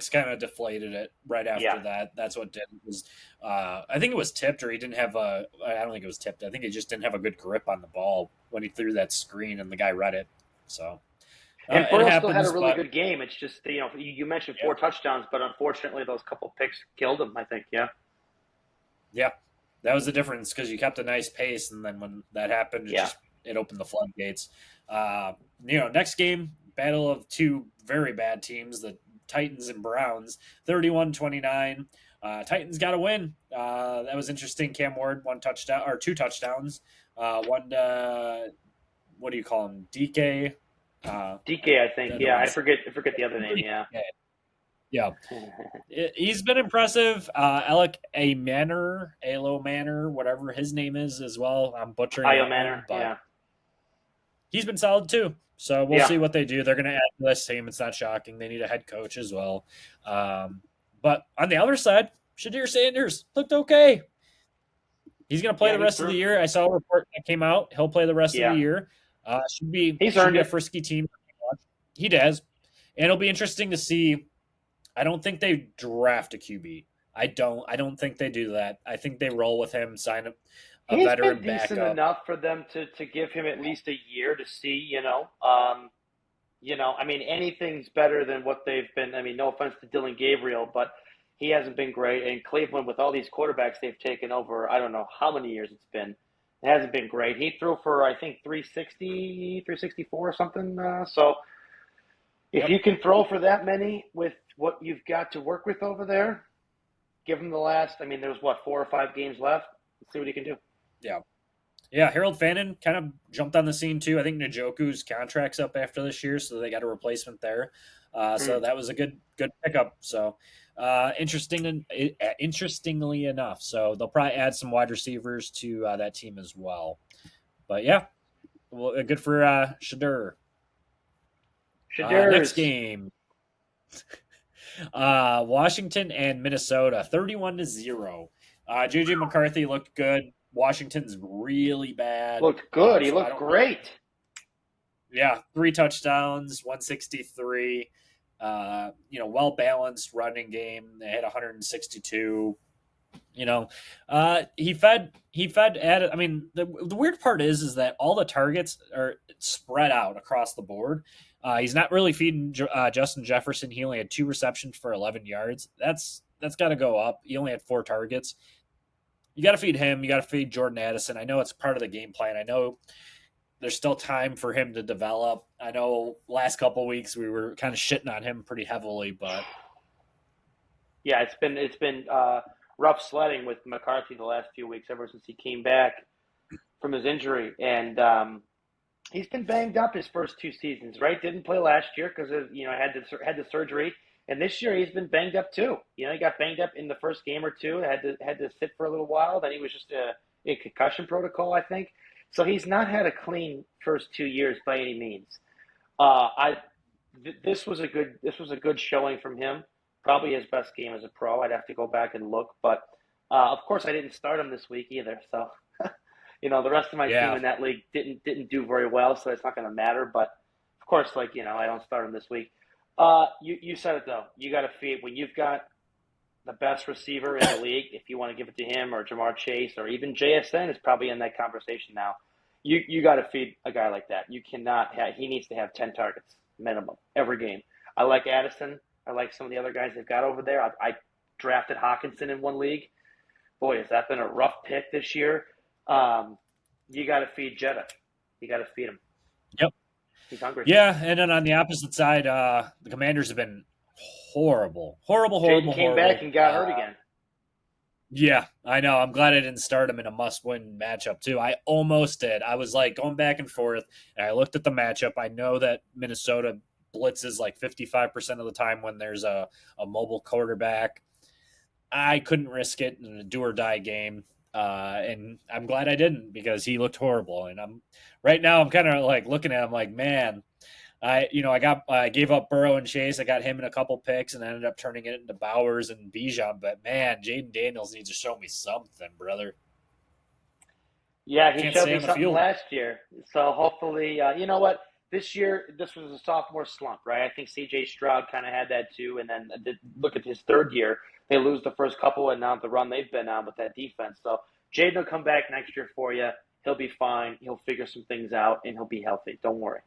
kind of deflated it right after that. That's what did it. Was I think it was tipped, or he didn't have a. I don't think it was tipped. I think he just didn't have a good grip on the ball when he threw that screen, and the guy read it. So. And Burrow still had a really good game. It's just, you mentioned 4 touchdowns, but unfortunately those couple picks killed him, I think, yeah. Yeah, that was the difference because you kept a nice pace, and then when that happened, it opened the floodgates. Next game, battle of 2 very bad teams, the Titans and Browns, 31-29. Titans got a win. That was interesting. Cam Ward 2 touchdowns. One, what do you call him? DK. DK, I think. Yeah, I forget the other name. Yeah. He's been impressive. Alec Alo Manor, whatever his name is as well. I'm butchering Io Manor, but he's been solid too. So we'll see what they do. They're going to add to this team. It's not shocking. They need a head coach as well. But on the other side, Shadir Sanders looked okay. He's going to play the rest of the year. I saw a report that came out. He'll play the rest of the year. Should be a frisky team. He does. And it'll be interesting to see. I don't think they draft a QB. I don't think they do that. I think they roll with him, sign a veteran backup. He's been decent enough for them to give him at least a year to see, I mean, anything's better than what they've been. I mean, no offense to Dylan Gabriel, but he hasn't been great. And Cleveland, with all these quarterbacks they've taken over, I don't know how many years it's been. It hasn't been great. He threw for, I think, 360, 364 or something. So if you can throw for that many with what you've got to work with over there, give him the last, there's 4 or 5 games left. Let's see what he can do. Yeah, Harold Fannin kind of jumped on the scene too. I think Njoku's contract's up after this year, so they got a replacement there. So that was a good pickup. So interestingly enough, so they'll probably add some wide receivers to that team as well. But good for Shadur. Next game, Washington and Minnesota, 31-0. JJ McCarthy looked good. Washington's really bad. Looked good. He looked great. Yeah, 3 touchdowns, 163. Well-balanced running game. They had 162. He fed added. The weird part is that all the targets are spread out across the board. He's not really feeding Justin Jefferson. He only had 2 receptions for 11 yards. That's got to go up. He only had 4 targets. You got to feed him. You got to feed Jordan Addison. I know it's part of the game plan. I know there's still time for him to develop. I know last couple of weeks we were kind of shitting on him pretty heavily, but yeah, it's been rough sledding with McCarthy the last few weeks ever since he came back from his injury, and he's been banged up his first 2 seasons. Right, didn't play last year because had the surgery. And this year he's been banged up too. He got banged up in the first game or 2. Had to sit for a little while. Then he was just in concussion protocol, I think. So he's not had a clean first 2 years by any means. This was a good showing from him. Probably his best game as a pro. I'd have to go back and look, but of course I didn't start him this week either. So The rest of my team Yeah. in that league didn't do very well, so it's not going to matter. But of course, I don't start him this week. You said it though. You got to feed when you've got the best receiver in the league. If you want to give it to him or Jamar Chase or even JSN is probably in that conversation now. You got to feed a guy like that. You cannot have. He needs to have 10 targets minimum every game. I like Addison. I like some of the other guys they've got over there. I drafted Hawkinson in one league. Boy, has that been a rough pick this year. You got to feed Jetta. You got to feed him. Yep. He's hungry. Yeah, and then on the opposite side, the Commanders have been horrible. Jaden came back and got hurt again. Yeah, I know. I'm glad I didn't start him in a must-win matchup, too. I almost did. I was like going back and forth, and I looked at the matchup. I know that Minnesota blitzes like 55% of the time when there's a mobile quarterback. I couldn't risk it in a do-or-die game, and I'm glad I didn't because he looked horrible. And right now I'm kind of like looking at him like, man, I gave up Burrow and Chase. I got him in a couple picks and ended up turning it into Bowers and Bijan. But man, Jaden Daniels needs to show me something, brother. Yeah, he showed me something last year. So hopefully, you know what? This year, this was a sophomore slump, right? I think C.J. Stroud kind of had that too. And then look at his third year. They lose the first couple, and now the run they've been on with that defense. So Jaden will come back next year for you. He'll be fine. He'll figure some things out, and he'll be healthy. Don't worry.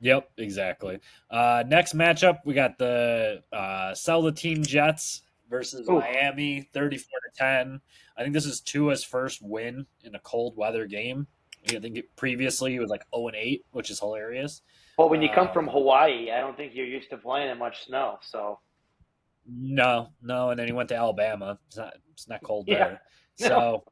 Yep, exactly. Next matchup, we got the sell the team Jets versus Miami, 34-10. I think this is Tua's first win in a cold weather game. I think previously it was like 0-8, which is hilarious. Well, when you come from Hawaii, I don't think you're used to playing in much snow. So no, and then he went to Alabama. It's not cold there. No. So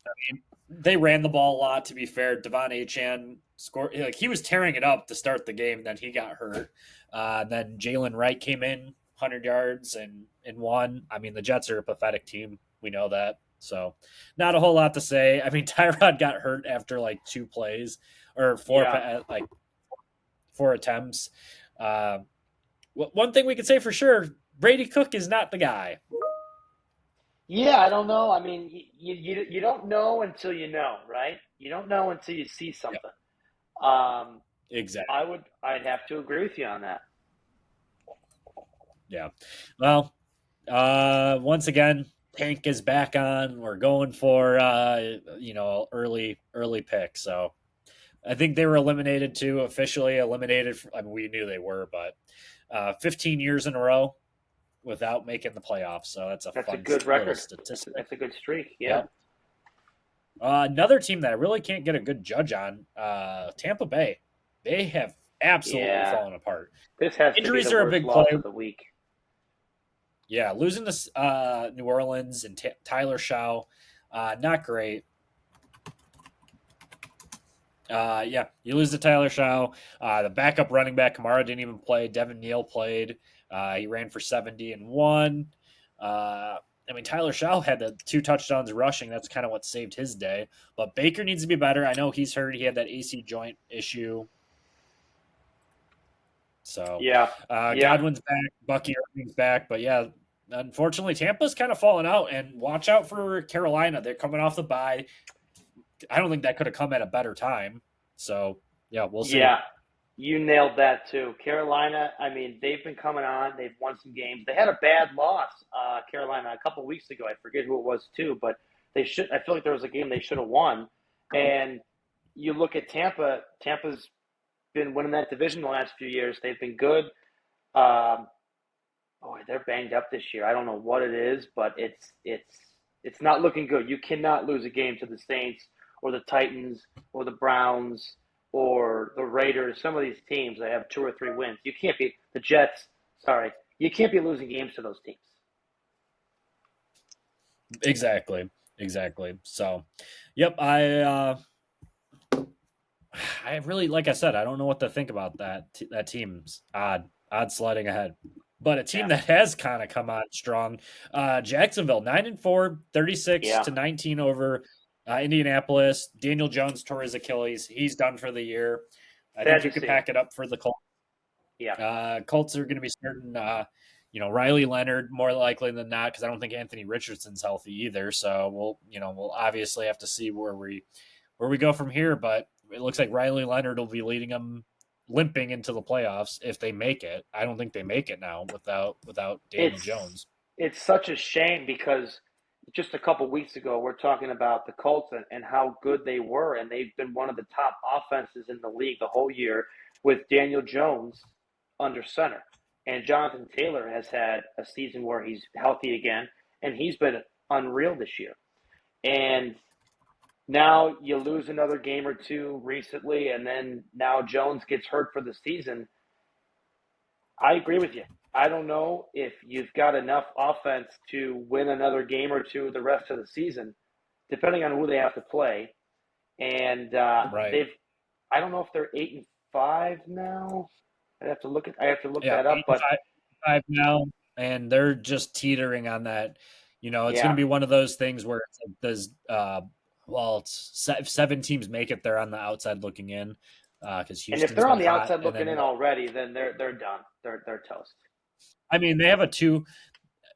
I mean, they ran the ball a lot. To be fair, Devon Achane scored. Like he was tearing it up to start the game. Then he got hurt. Then Jalen Wright came in 100 yards and won. I mean, the Jets are a pathetic team. We know that. So not a whole lot to say. I mean, Tyrod got hurt after like 2 plays or 4 attempts. One thing we can say for sure, Brady Cook is not the guy. Yeah, I don't know. I mean, you don't know until you know, right? You don't know until you see something. Yep. Exactly. I'd have to agree with you on that. Yeah. Well, once again, Tank is back on. We're going for early pick. So I think they were eliminated too, officially eliminated. I mean, we knew they were, but 15 years in a row without making the playoffs. So that's a good record. Statistic. That's a good streak. Yeah. Another team that I really can't get a good judge on, Tampa Bay. They have absolutely fallen apart. This has injuries to be the are worst a big loss play of the week. Yeah, losing to New Orleans and Tyler Shaw, not great. You lose to Tyler Shaw. The backup running back Kamara didn't even play. Devin Neal played. He ran for 70 and 1. I mean, Tyler Shaw had the 2 touchdowns rushing. That's kind of what saved his day. But Baker needs to be better. I know he's hurt. He had that AC joint issue. So Godwin's back, Bucky Irving's back, but yeah, unfortunately Tampa's kind of fallen out. And watch out for Carolina; they're coming off the bye. I don't think that could have come at a better time. So yeah, we'll see. Yeah, you nailed that too. Carolina. I mean, they've been coming on. They've won some games. They had a bad loss, Carolina, a couple weeks ago. I forget who it was too, but they should. I feel like there was a game they should have won. And you look at Tampa. Tampa's been winning that division the last few years. They've been good. Boy, they're banged up this year. I don't know what it is, but it's not looking good. You cannot lose a game to the Saints or the Titans or the Browns or the Raiders. Some of these teams that have 2 or 3 wins. You can't be the Jets. Sorry, you can't be losing games to those teams. Exactly. So, yep. I really, like I said, I don't know what to think about that team's odd sliding ahead. But a team that has kind of come on strong, Jacksonville, 9-4, 36-19 over Indianapolis. Daniel Jones tore his Achilles. He's done for the year. I think you could pack it up for the Colts. Yeah. Colts are going to be starting Riley Leonard more likely than not, because I don't think Anthony Richardson's healthy either. So we'll obviously have to see where we go from here. But it looks like Riley Leonard will be leading them limping into the playoffs if they make it. I don't think they make it now without Daniel It's Jones. it's such a shame because just a couple weeks ago we're talking about the Colts and how good they were, and they've been one of the top offenses in the league the whole year with Daniel Jones under center. And Jonathan Taylor has had a season where he's healthy again, and he's been unreal this year. And now you lose another game or two recently, and then now Jones gets hurt for the season. I agree with you. I don't know if you've got enough offense to win another game or two the rest of the season, depending on who they have to play. And Right. I don't know if they're 8-5 now. I have to look Yeah, that up, but 8-5 now, and they're just teetering on that. It's going to yeah. be one of those things where it's like if 7 teams make it, they're on the outside looking in, because And if Houston's they're been on the hot, outside and looking then in already, then they're done. They're toast. I mean they have a two.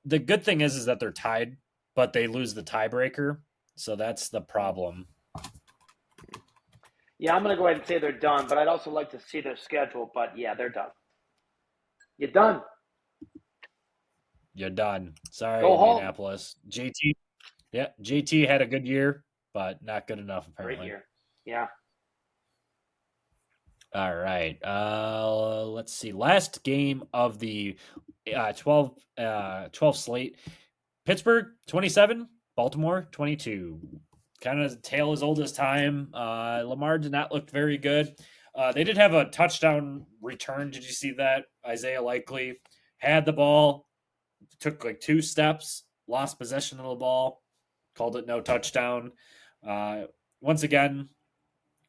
The good thing is that they're tied, but they lose the tiebreaker, so that's the problem. Yeah, I'm going to go ahead and say they're done, but I'd also like to see their schedule. But yeah, they're done. You're done. You're done. Sorry, Go home. Indianapolis. JT had a good year, but not good enough Great apparently. year. Yeah. All right. Let's see. Last game of the 12 slate. Pittsburgh 27, Baltimore 22. Kind of tale as old as time. Lamar did not look very good. They did have a touchdown return. Did you see that? Isaiah Likely had the ball, took like 2 steps, lost possession of the ball, called it no touchdown. Once again,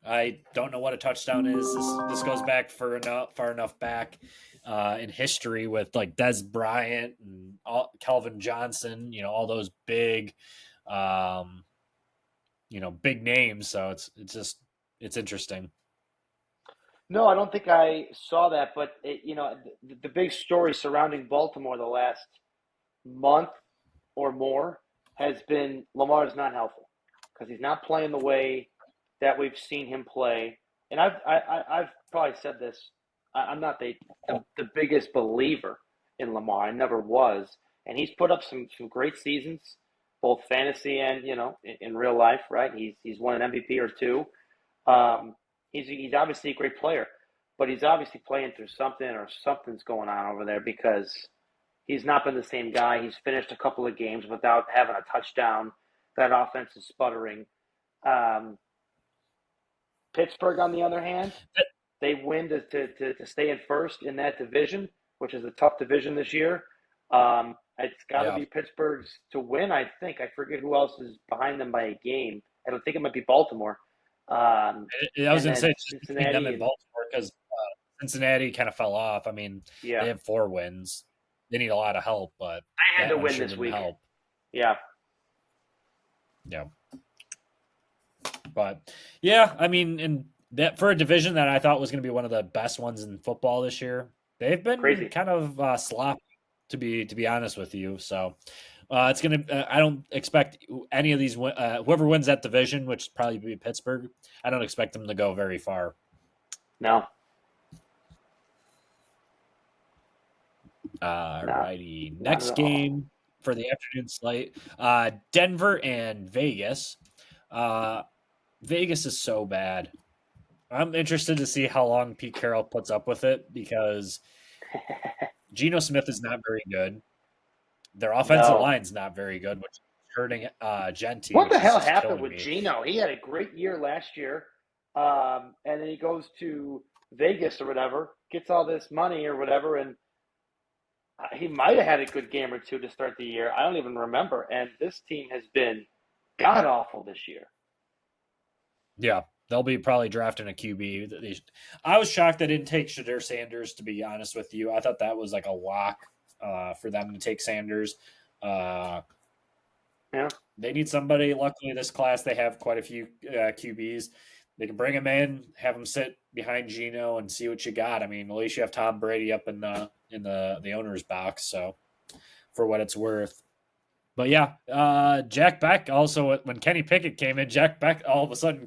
I don't know what a touchdown is. This goes back far enough back in history with like Des Bryant and Calvin Johnson. All those big, big names. So it's interesting. No, I don't think I saw that, but the big story surrounding Baltimore the last month or more has been Lamar's not healthy because he's not playing the way that we've seen him play. And I've probably said this. I'm not the biggest believer in Lamar. I never was, and he's put up some great seasons, both fantasy and in real life. Right? He's won an MVP or two. Um, he's obviously a great player, but he's obviously playing through something or something's going on over there because he's not been the same guy. He's finished a couple of games without having a touchdown. That offense is sputtering. Um, Pittsburgh, on the other hand, they win to stay in first in that division, which is a tough division this year. It's got to Yeah, be Pittsburgh's to win, I think. I forget who else is behind them by a game. I don't think it might be Baltimore. I was And going to say then it's just between them Cincinnati and and Baltimore because Cincinnati kind of fell off. I mean, yeah, they have 4 wins. They need a lot of help, but I had that to one win sure this didn't week. help. Yeah, Yeah. But yeah, I mean, and that for a division that I thought was going to be one of the best ones in football this year, they've been crazy. kind of sloppy to be honest with you. So it's gonna. I don't expect any of these. Whoever wins that division, which probably be Pittsburgh, I don't expect them to go very far. No, no, Righty. not at Next all. game for the afternoon slate: Denver and Vegas. Uh, Vegas is so bad. I'm interested to see how long Pete Carroll puts up with it because Geno Smith is not very good. Their offensive No. line's not very good, which is hurting Genti, What the which is hell just happened killing with me. Gino? He had a great year last year, and then he goes to Vegas or whatever, gets all this money or whatever, and he might have had a good game or two to start the year. I don't even remember. And this team has been god awful this year. Yeah, they'll be probably drafting a QB. I was shocked they didn't take Shadur Sanders, to be honest with you. I thought that was like a lock for them to take Sanders. Uh, Yeah. they need somebody. Luckily, this class, they have quite a few QBs. They can bring him in, have him sit behind Geno, and see what you got. I mean, at least you have Tom Brady up in in the owner's box. So for what it's worth. But yeah, Jack Beck also, when Kenny Pickett came in, Jack Beck all of a sudden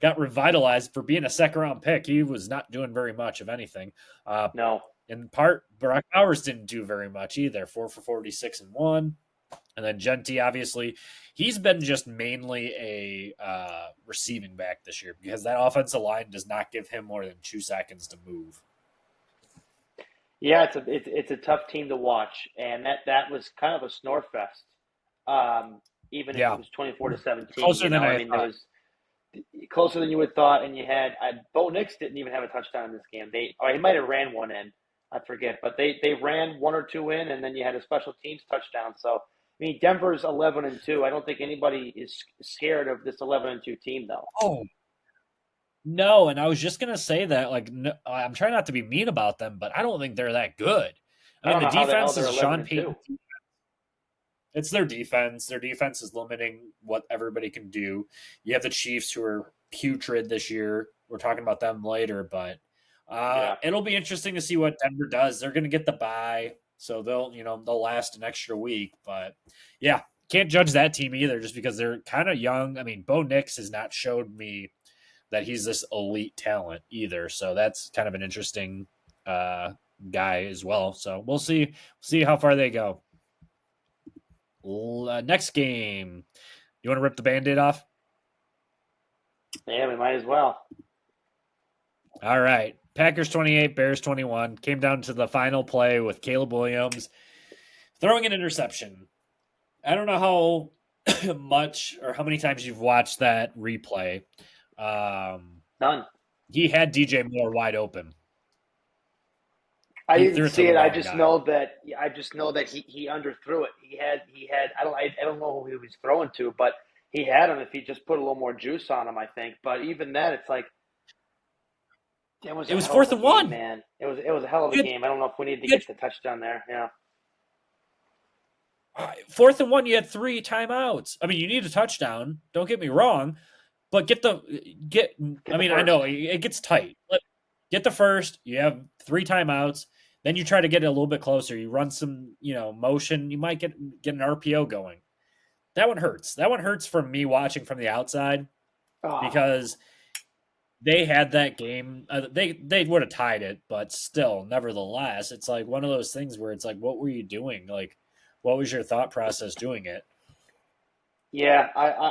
got revitalized for being a second round pick. He was not doing very much of anything. No. In part, Brock Bowers didn't do very much either. 4 for 46 and 1. And then Genti, obviously, he's been just mainly a receiving back this year because that offensive line does not give him more than 2 seconds to move. Yeah, it's a tough team to watch, and that was kind of a snore fest. Even if it was 24-17, Closer than I there thought. was closer than you would have thought. And you had Bo Nix didn't even have a touchdown in this game. He might have ran one in, I forget, but they ran 1 or 2 in, and then you had a special teams touchdown. So I mean, Denver's 11-2. I don't think anybody is scared of this 11-2 team, though. Oh. No, and I was just gonna say that, like, no, I'm trying not to be mean about them, but I don't think they're that good. I mean, the defense is Sean Payton. It's their defense. Their defense is limiting what everybody can do. You have the Chiefs, who are putrid this year. We're talking about them later, but it'll be interesting to see what Denver does. They're going to get the bye, so they'll last an extra week. But yeah, can't judge that team either, just because they're kind of young. I mean, Bo Nix has not showed me that he's this elite talent either, so that's kind of an interesting guy as well. So we'll see how far they go. Next game. You want to rip the Band-Aid off? Yeah, we might as well. All right. Packers 28, Bears 21. Came down to the final play with Caleb Williams throwing an interception. I don't know how much or how many times you've watched that replay. None. He had DJ Moore wide open. I didn't see it. I just know that he underthrew it. He had I don't know who he was throwing to, but he had him if he just put a little more juice on him, I think. But even then, it's like it was 4th and 1, man. It was a hell of a game. I don't know if we need to get the touchdown there. Yeah. 4th and 1, you had 3 timeouts. I mean, you need a touchdown. Don't get me wrong, but I mean, I know it gets tight. But get the first. You have 3 timeouts. Then you try to get it a little bit closer. You run some, motion. You might get an RPO going. That one hurts. That one hurts from me watching from the outside because they had that game. They would have tied it, but still, nevertheless, it's like one of those things where it's like, what were you doing? Like, what was your thought process doing it? Yeah,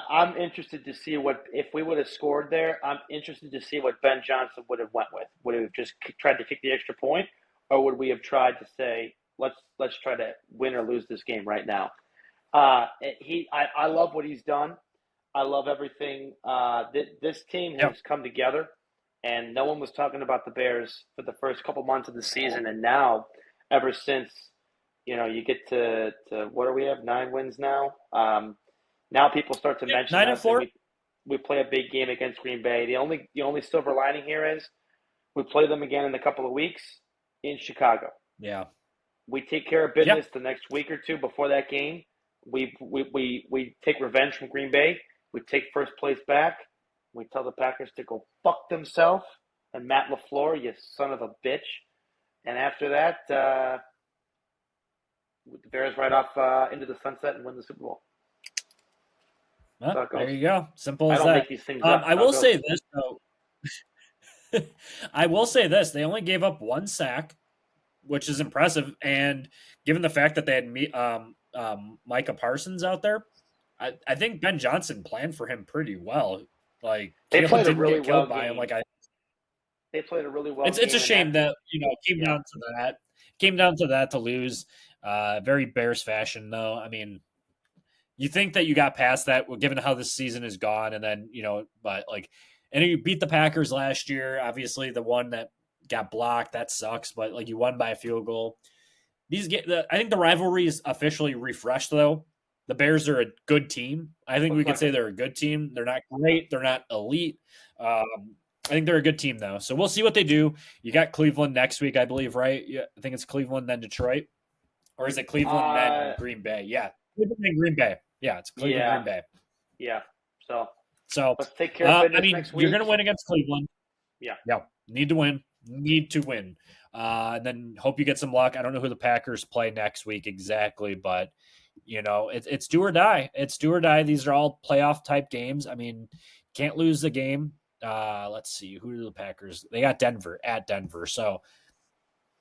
I'm interested to see if we would have scored there. I'm interested to see what Ben Johnson would have went with. Would have just tried to kick the extra point, or would we have tried to say, let's try to win or lose this game right now? I love what he's done. I love everything. This team has come together, and no one was talking about the Bears for the first couple months of the season, and now, ever since, you get to what do we have? 9 wins now. Now people start to mention 9 and 4. We play a big game against Green Bay. The only silver lining here is we play them again in a couple of weeks in Chicago. Yeah. We take care of business the next week or two before that game. We take revenge from Green Bay. We take first place back. We tell the Packers to go fuck themselves and Matt LaFleur, you son of a bitch. And after that, the Bears ride off into the sunset and win the Super Bowl. Well, there you go. Simple as that. I don't make these things up. I will say this, though. I will say this. They only gave up 1 sack, which is impressive. And given the fact that they had Micah Parsons out there, I think Ben Johnson planned for him pretty well. Like, they played a really well by him. They played a really well. It's a shame that it came down to that. Came down to that to lose. Very Bears fashion, though. I mean, you think that you got past that, given how this season has gone, and then and you beat the Packers last year. Obviously, the one that got blocked, that sucks. But you won by a field goal. I think the rivalry is officially refreshed, though. The Bears are a good team. I think we could say they're a good team. They're not great. They're not elite. I think they're a good team, though. So we'll see what they do. You got Cleveland next week, I believe, right? Yeah, I think it's Cleveland, then Detroit. Or is it Cleveland, then Green Bay? Yeah. Cleveland, then Green Bay. Yeah, it's Cleveland, Green Bay. Yeah. So So let's take care of business next week. You're going to win against Cleveland. Yeah. Yeah. Need to win. need to win. And then hope you get some luck. I don't know who the Packers play next week exactly, but it's do or die. It's do or die. These are all playoff type games. I mean, can't lose the game. Let's see, who do the Packers? They got Denver at Denver, so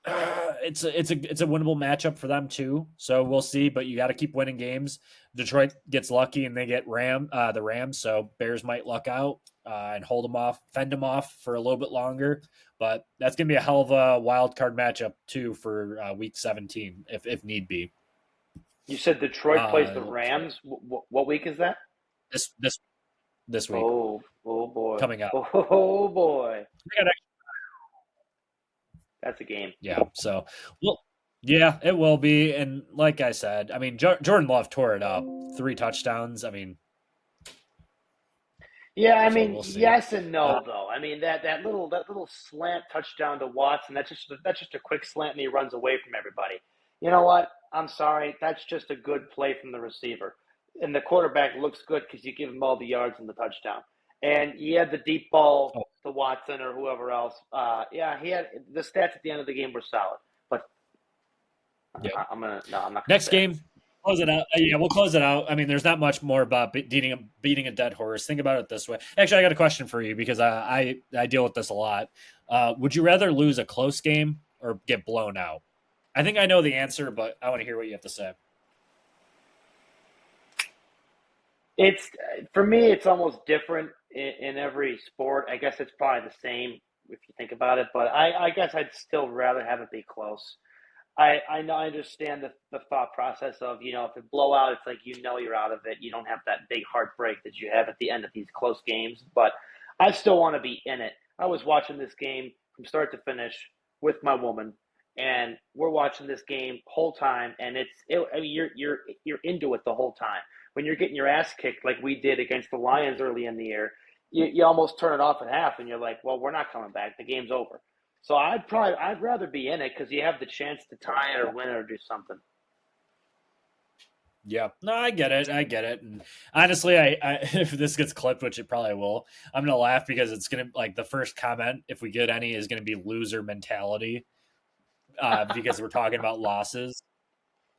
it's a winnable matchup for them too. So we'll see, but you got to keep winning games. Detroit gets lucky and they get the Rams, so Bears might luck out and fend them off for a little bit longer. But that's gonna be a hell of a wild card matchup too for Week 17 if need be. You said Detroit plays the Rams. What week is that? This week. Oh boy, coming up. Oh boy. That's a game. Yeah. So, well, yeah, it will be. And like I said, I mean, Jordan Love tore it up, 3 touchdowns. I mean, yeah, I mean, yes and no, though. I mean that little slant touchdown to Watson. That's just a quick slant, and he runs away from everybody. You know what? I'm sorry. That's just a good play from the receiver, and the quarterback looks good because you give him all the yards and the touchdown. And he had the deep ball to Watson or whoever else. Yeah, he had the stats at the end of the game were solid. But I'm not. Next game, close it out. Yeah, we'll close it out. I mean, there's not much more about beating a dead horse. Think about it this way. Actually, I got a question for you because I deal with this a lot. Would you rather lose a close game or get blown out? I think I know the answer, but I want to hear what you have to say. It's for me. It's almost different in every sport. I guess it's probably the same if you think about it. But I guess I'd still rather have it be close. I know I understand the thought process of if it blow out, it's like you're out of it. You don't have that big heartbreak that you have at the end of these close games. But I still want to be in it. I was watching this game from start to finish with my woman, and we're watching this game whole time, and you're into it the whole time. When you're getting your ass kicked like we did against the Lions early in the year, you almost turn it off at half, and you're like, well, we're not coming back. The game's over. So I'd rather be in it because you have the chance to tie it or win it or do something. Yeah, no, I get it. And honestly, I if this gets clipped, which it probably will, I'm gonna laugh because it's gonna the first comment, if we get any, is gonna be loser mentality, because we're talking about losses.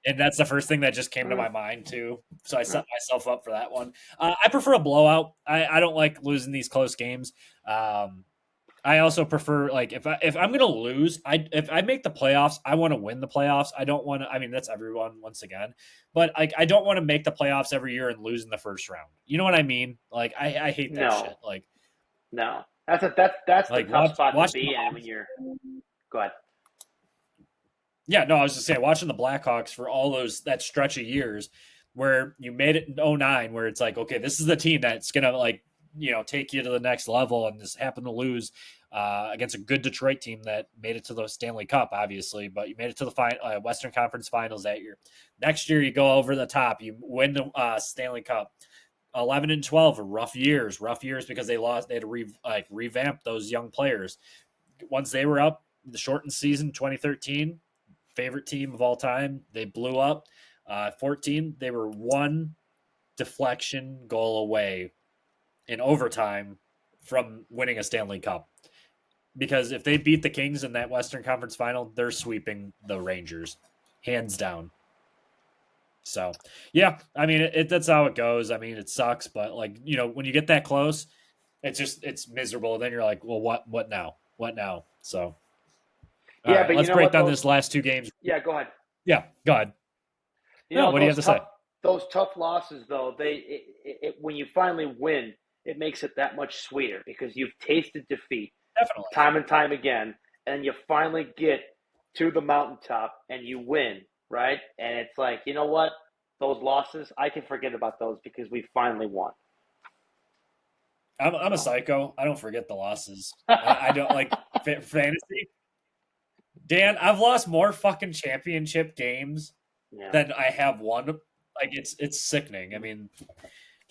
And that's the first thing that just came to my mind, too. So I set myself up for that one. I prefer a blowout. I don't like losing these close games. I also prefer, if I'm going to lose, if I make the playoffs, I want to win the playoffs. I don't want to – I mean, that's everyone, once again. But, I don't want to make the playoffs every year and lose in the first round. You know what I mean? I hate that shit. No. That's the tough spot to be in when you're – go ahead. Yeah, no, I was just saying, watching the Blackhawks for all that stretch of years where you made it in 2009, where it's like, okay, this is the team that's going to, take you to the next level, and just happened to lose against a good Detroit team that made it to the Stanley Cup, obviously, but you made it to the Western Conference Finals that year. Next year, you go over the top. You win the Stanley Cup. 11 and 12 are rough years because they lost. They had to revamp those young players. Once they were up, the shortened season, 2013, favorite team of all time. They blew up. 14, they were one deflection goal away in overtime from winning a Stanley Cup. Because if they beat the Kings in that Western Conference Final, they're sweeping the Rangers, hands down. So, yeah, I mean, that's how it goes. I mean, it sucks, but when you get that close, it's miserable. Then you're like, well, what now? What now? So. Yeah, right, but let's break down this last 2 games. Yeah, go ahead. Yeah, go ahead. What do you have to say? Those tough losses, though, when you finally win, it makes it that much sweeter because you've tasted defeat time and time again, and you finally get to the mountaintop and you win, right? And it's like, you know what? Those losses, I can forget about those because we finally won. I'm a psycho. I don't forget the losses. I don't like fantasy. Dan, I've lost more fucking championship games than I have won. It's sickening. I mean,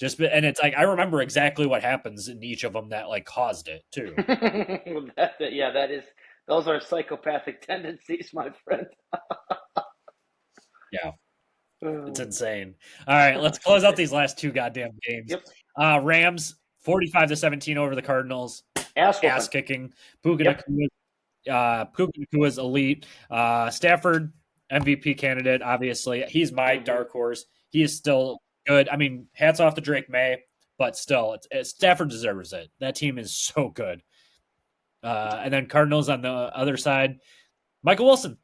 and it's I remember exactly what happens in each of them that caused it too. Those are psychopathic tendencies, my friend. Yeah. It's insane. All right, let's close out these last 2 goddamn games. Yep. Rams 45-17 over the Cardinals. Ass kicking. Puka Puka Nacua's elite. Stafford, MVP candidate, obviously. He's my dark horse. He is still good. I mean, hats off to Drake May, but still, Stafford deserves it. That team is so good. And then Cardinals on the other side, Michael Wilson.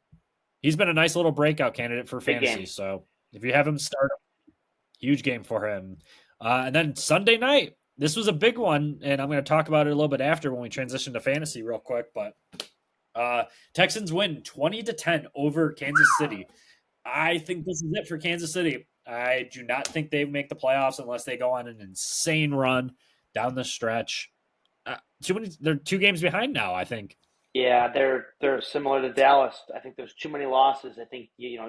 He's been a nice little breakout candidate for Big fantasy. game. So if you have him start, huge game for him. And then Sunday night, this was a big one, and I'm going to talk about it a little bit after when we transition to fantasy real quick. But Texans win 20-10 over Kansas City. I think this is it for Kansas City. I do not think they make the playoffs unless they go on an insane run down the stretch. They're 2 games behind now, I think. Yeah, they're similar to Dallas. I think there's too many losses. I think you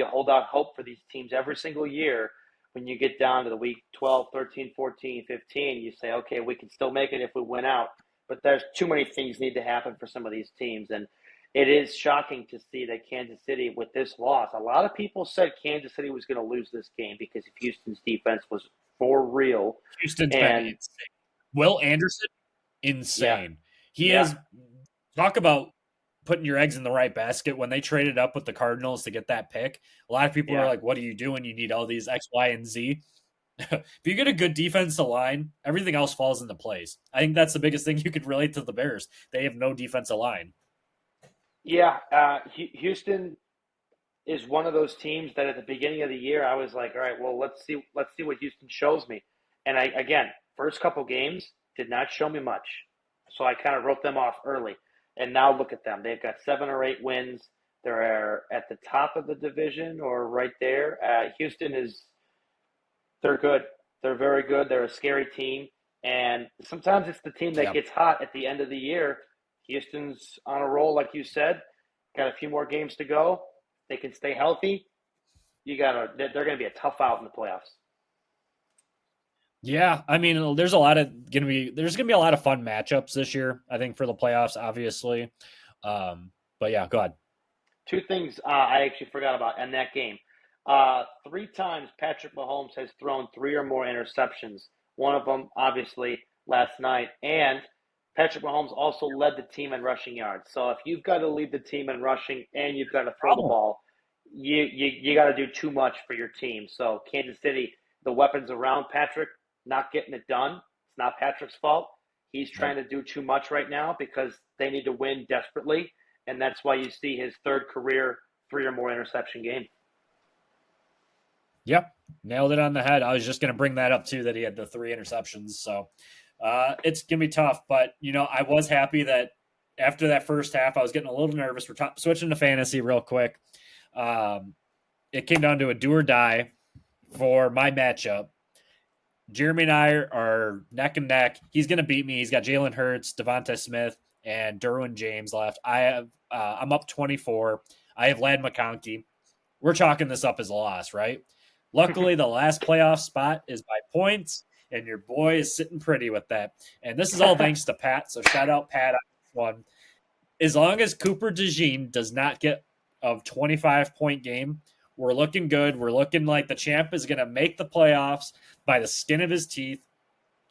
hold out hope for these teams every single year. When you get down to the week 12, 13, 14, 15, you say, okay, we can still make it if we win out. But there's too many things need to happen for some of these teams. And it is shocking to see that Kansas City, with this loss, a lot of people said Kansas City was going to lose this game because of Houston's defense was for real. Houston's been insane. Will Anderson, insane. He is, talk about putting your eggs in the right basket. When they traded up with the Cardinals to get that pick, a lot of people are like, what are you doing? You need all these X, Y, and Z. If you get a good defensive line, everything else falls into place. I think that's the biggest thing you could relate to the Bears. They have no defensive line. Yeah, Houston is one of those teams that at the beginning of the year I was like, all right, well, let's see what Houston shows me. And again, first couple games did not show me much. So I kind of wrote them off early. And now look at them. They've got 7 or 8 wins. They're at the top of the division or right there. They're good. They're very good. They're a scary team. And sometimes it's the team that gets hot at the end of the year. Houston's on a roll, like you said. Got a few more games to go. They can stay healthy. They're going to be a tough out in the playoffs. Yeah, I mean, there's going to be a lot of fun matchups this year, I think, for the playoffs, obviously. But yeah, go ahead. 2 things I actually forgot about in that game. 3 times Patrick Mahomes has thrown 3 or more interceptions. One of them, obviously, last night. And Patrick Mahomes also led the team in rushing yards. So if you've got to lead the team in rushing and you've got to throw the ball, you got to do too much for your team. So Kansas City, the weapons around Patrick, not getting it done. It's not Patrick's fault. He's trying to do too much right now because they need to win desperately. And that's why you see his 3rd career 3 or more interception game. Yep, nailed it on the head. I was just going to bring that up too, that he had the 3 interceptions. So it's going to be tough. But, I was happy that after that first half, I was getting a little nervous. We're switching to fantasy real quick. It came down to a do or die for my matchup. Jeremy and I are neck and neck. He's going to beat me. He's got Jalen Hurts, Devonta Smith, and Derwin James left. I'm up 24. I have Ladd McConkey. We're chalking this up as a loss, right? Luckily, the last playoff spot is by points, and your boy is sitting pretty with that. And this is all thanks to Pat, so shout out Pat on this one. As long as Cooper DeJean does not get a 25-point game, we're looking good. We're looking like the champ is going to make the playoffs by the skin of his teeth,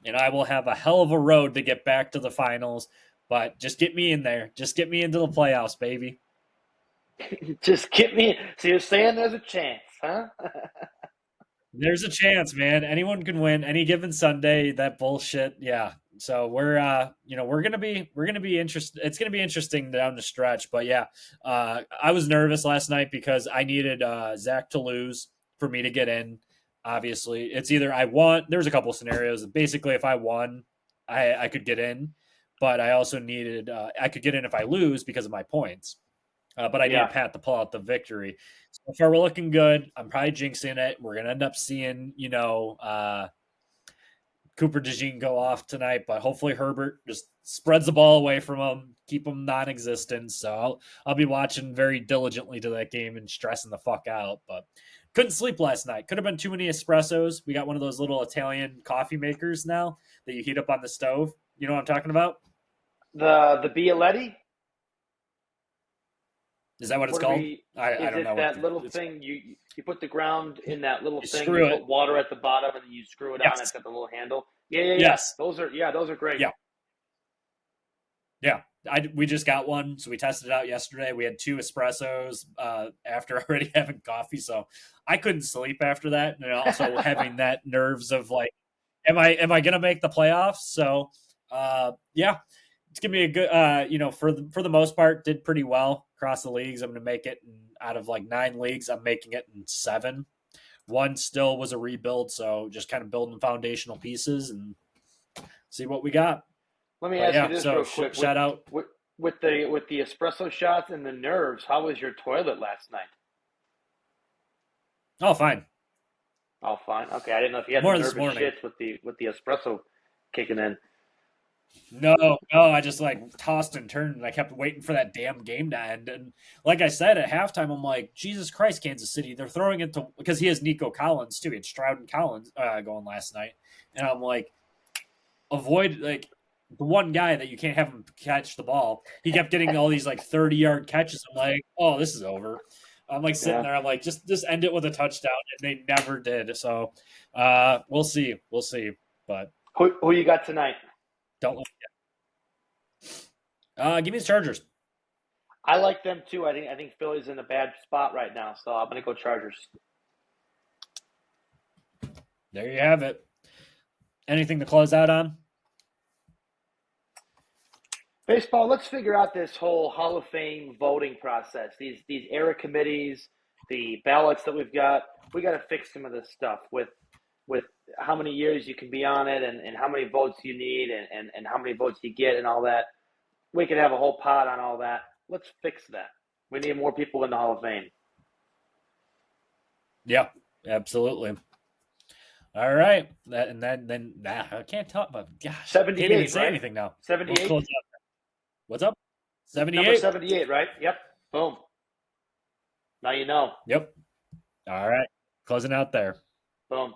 and I will have a hell of a road to get back to the finals. But just get me in there. Just get me into the playoffs, baby. Just get me. So you're saying there's a chance, huh? There's a chance, man. Anyone can win any given Sunday. That bullshit, yeah. So we're gonna be interested. It's gonna be interesting down the stretch. But yeah, I was nervous last night because I needed Zach to lose for me to get in. Obviously, it's either I won. There's a couple scenarios. Basically, if I won, I could get in, but I also needed I could get in if I lose because of my points. But I need Pat to pull out the victory. So far, we're looking good. I'm probably jinxing it. We're going to end up seeing, Cooper DeJean go off tonight, but hopefully Herbert just spreads the ball away from him, keep him non-existent. So I'll be watching very diligently to that game and stressing the fuck out. But couldn't sleep last night. Could have been too many espressos. We got one of those little Italian coffee makers now that you heat up on the stove. You know what I'm talking about? The Bialetti? Is that what it's called? I don't know. That little thing you put the ground in that little thing. You put water at the bottom and then you screw it on. It's got the little handle. Yeah. Yes. Those are great. Yeah. we just got one, so we tested it out yesterday. We had 2 espressos after already having coffee, so I couldn't sleep after that, and also having that nerves of like, am I gonna make the playoffs? So yeah, it's gonna be a good for the most part did pretty well across the leagues. I'm gonna make it out of like 9 leagues. I'm making it in 7. One still was a rebuild, so just kind of building foundational pieces and see what we got. Let me ask you this So real quick. shout out. With the espresso shots and the nerves, how was your toilet last night? Oh, fine. Oh, fine. Okay, I didn't know if you had More the this nervous morning. shits with the espresso kicking in. No, I just like tossed and turned and I kept waiting for that damn game to end. And like I said at halftime, I'm like, Jesus Christ, Kansas City, they're throwing it to because he has Nico Collins too. He had Stroud and Collins going last night. And I'm like, avoid like the one guy that you can't have him catch the ball. He kept getting all these like 30-yard catches. I'm like, oh, this is over. I'm like sitting there. I'm like, just end it with a touchdown, and they never did. So we'll see, but Who you got tonight? don't look yet. Give me the Chargers. I like them too. I think Philly's in a bad spot right now, so I'm gonna go Chargers. There you have it. Anything to close out on? Baseball. Let's figure out this whole Hall of Fame voting process. These era committees, the ballots that we've got. We got to fix some of this stuff with how many years you can be on it and how many votes you need and how many votes you get and all that. We could have a whole pod on all that. Let's fix that. We need more people in the Hall of Fame. Yeah, absolutely. All right, then I can't talk about. Gosh, 78, can't even say right? anything now. 78. We'll What's up? 78. Number 78, right? Yep. Boom. Now you know. Yep. All right, closing out there. Boom.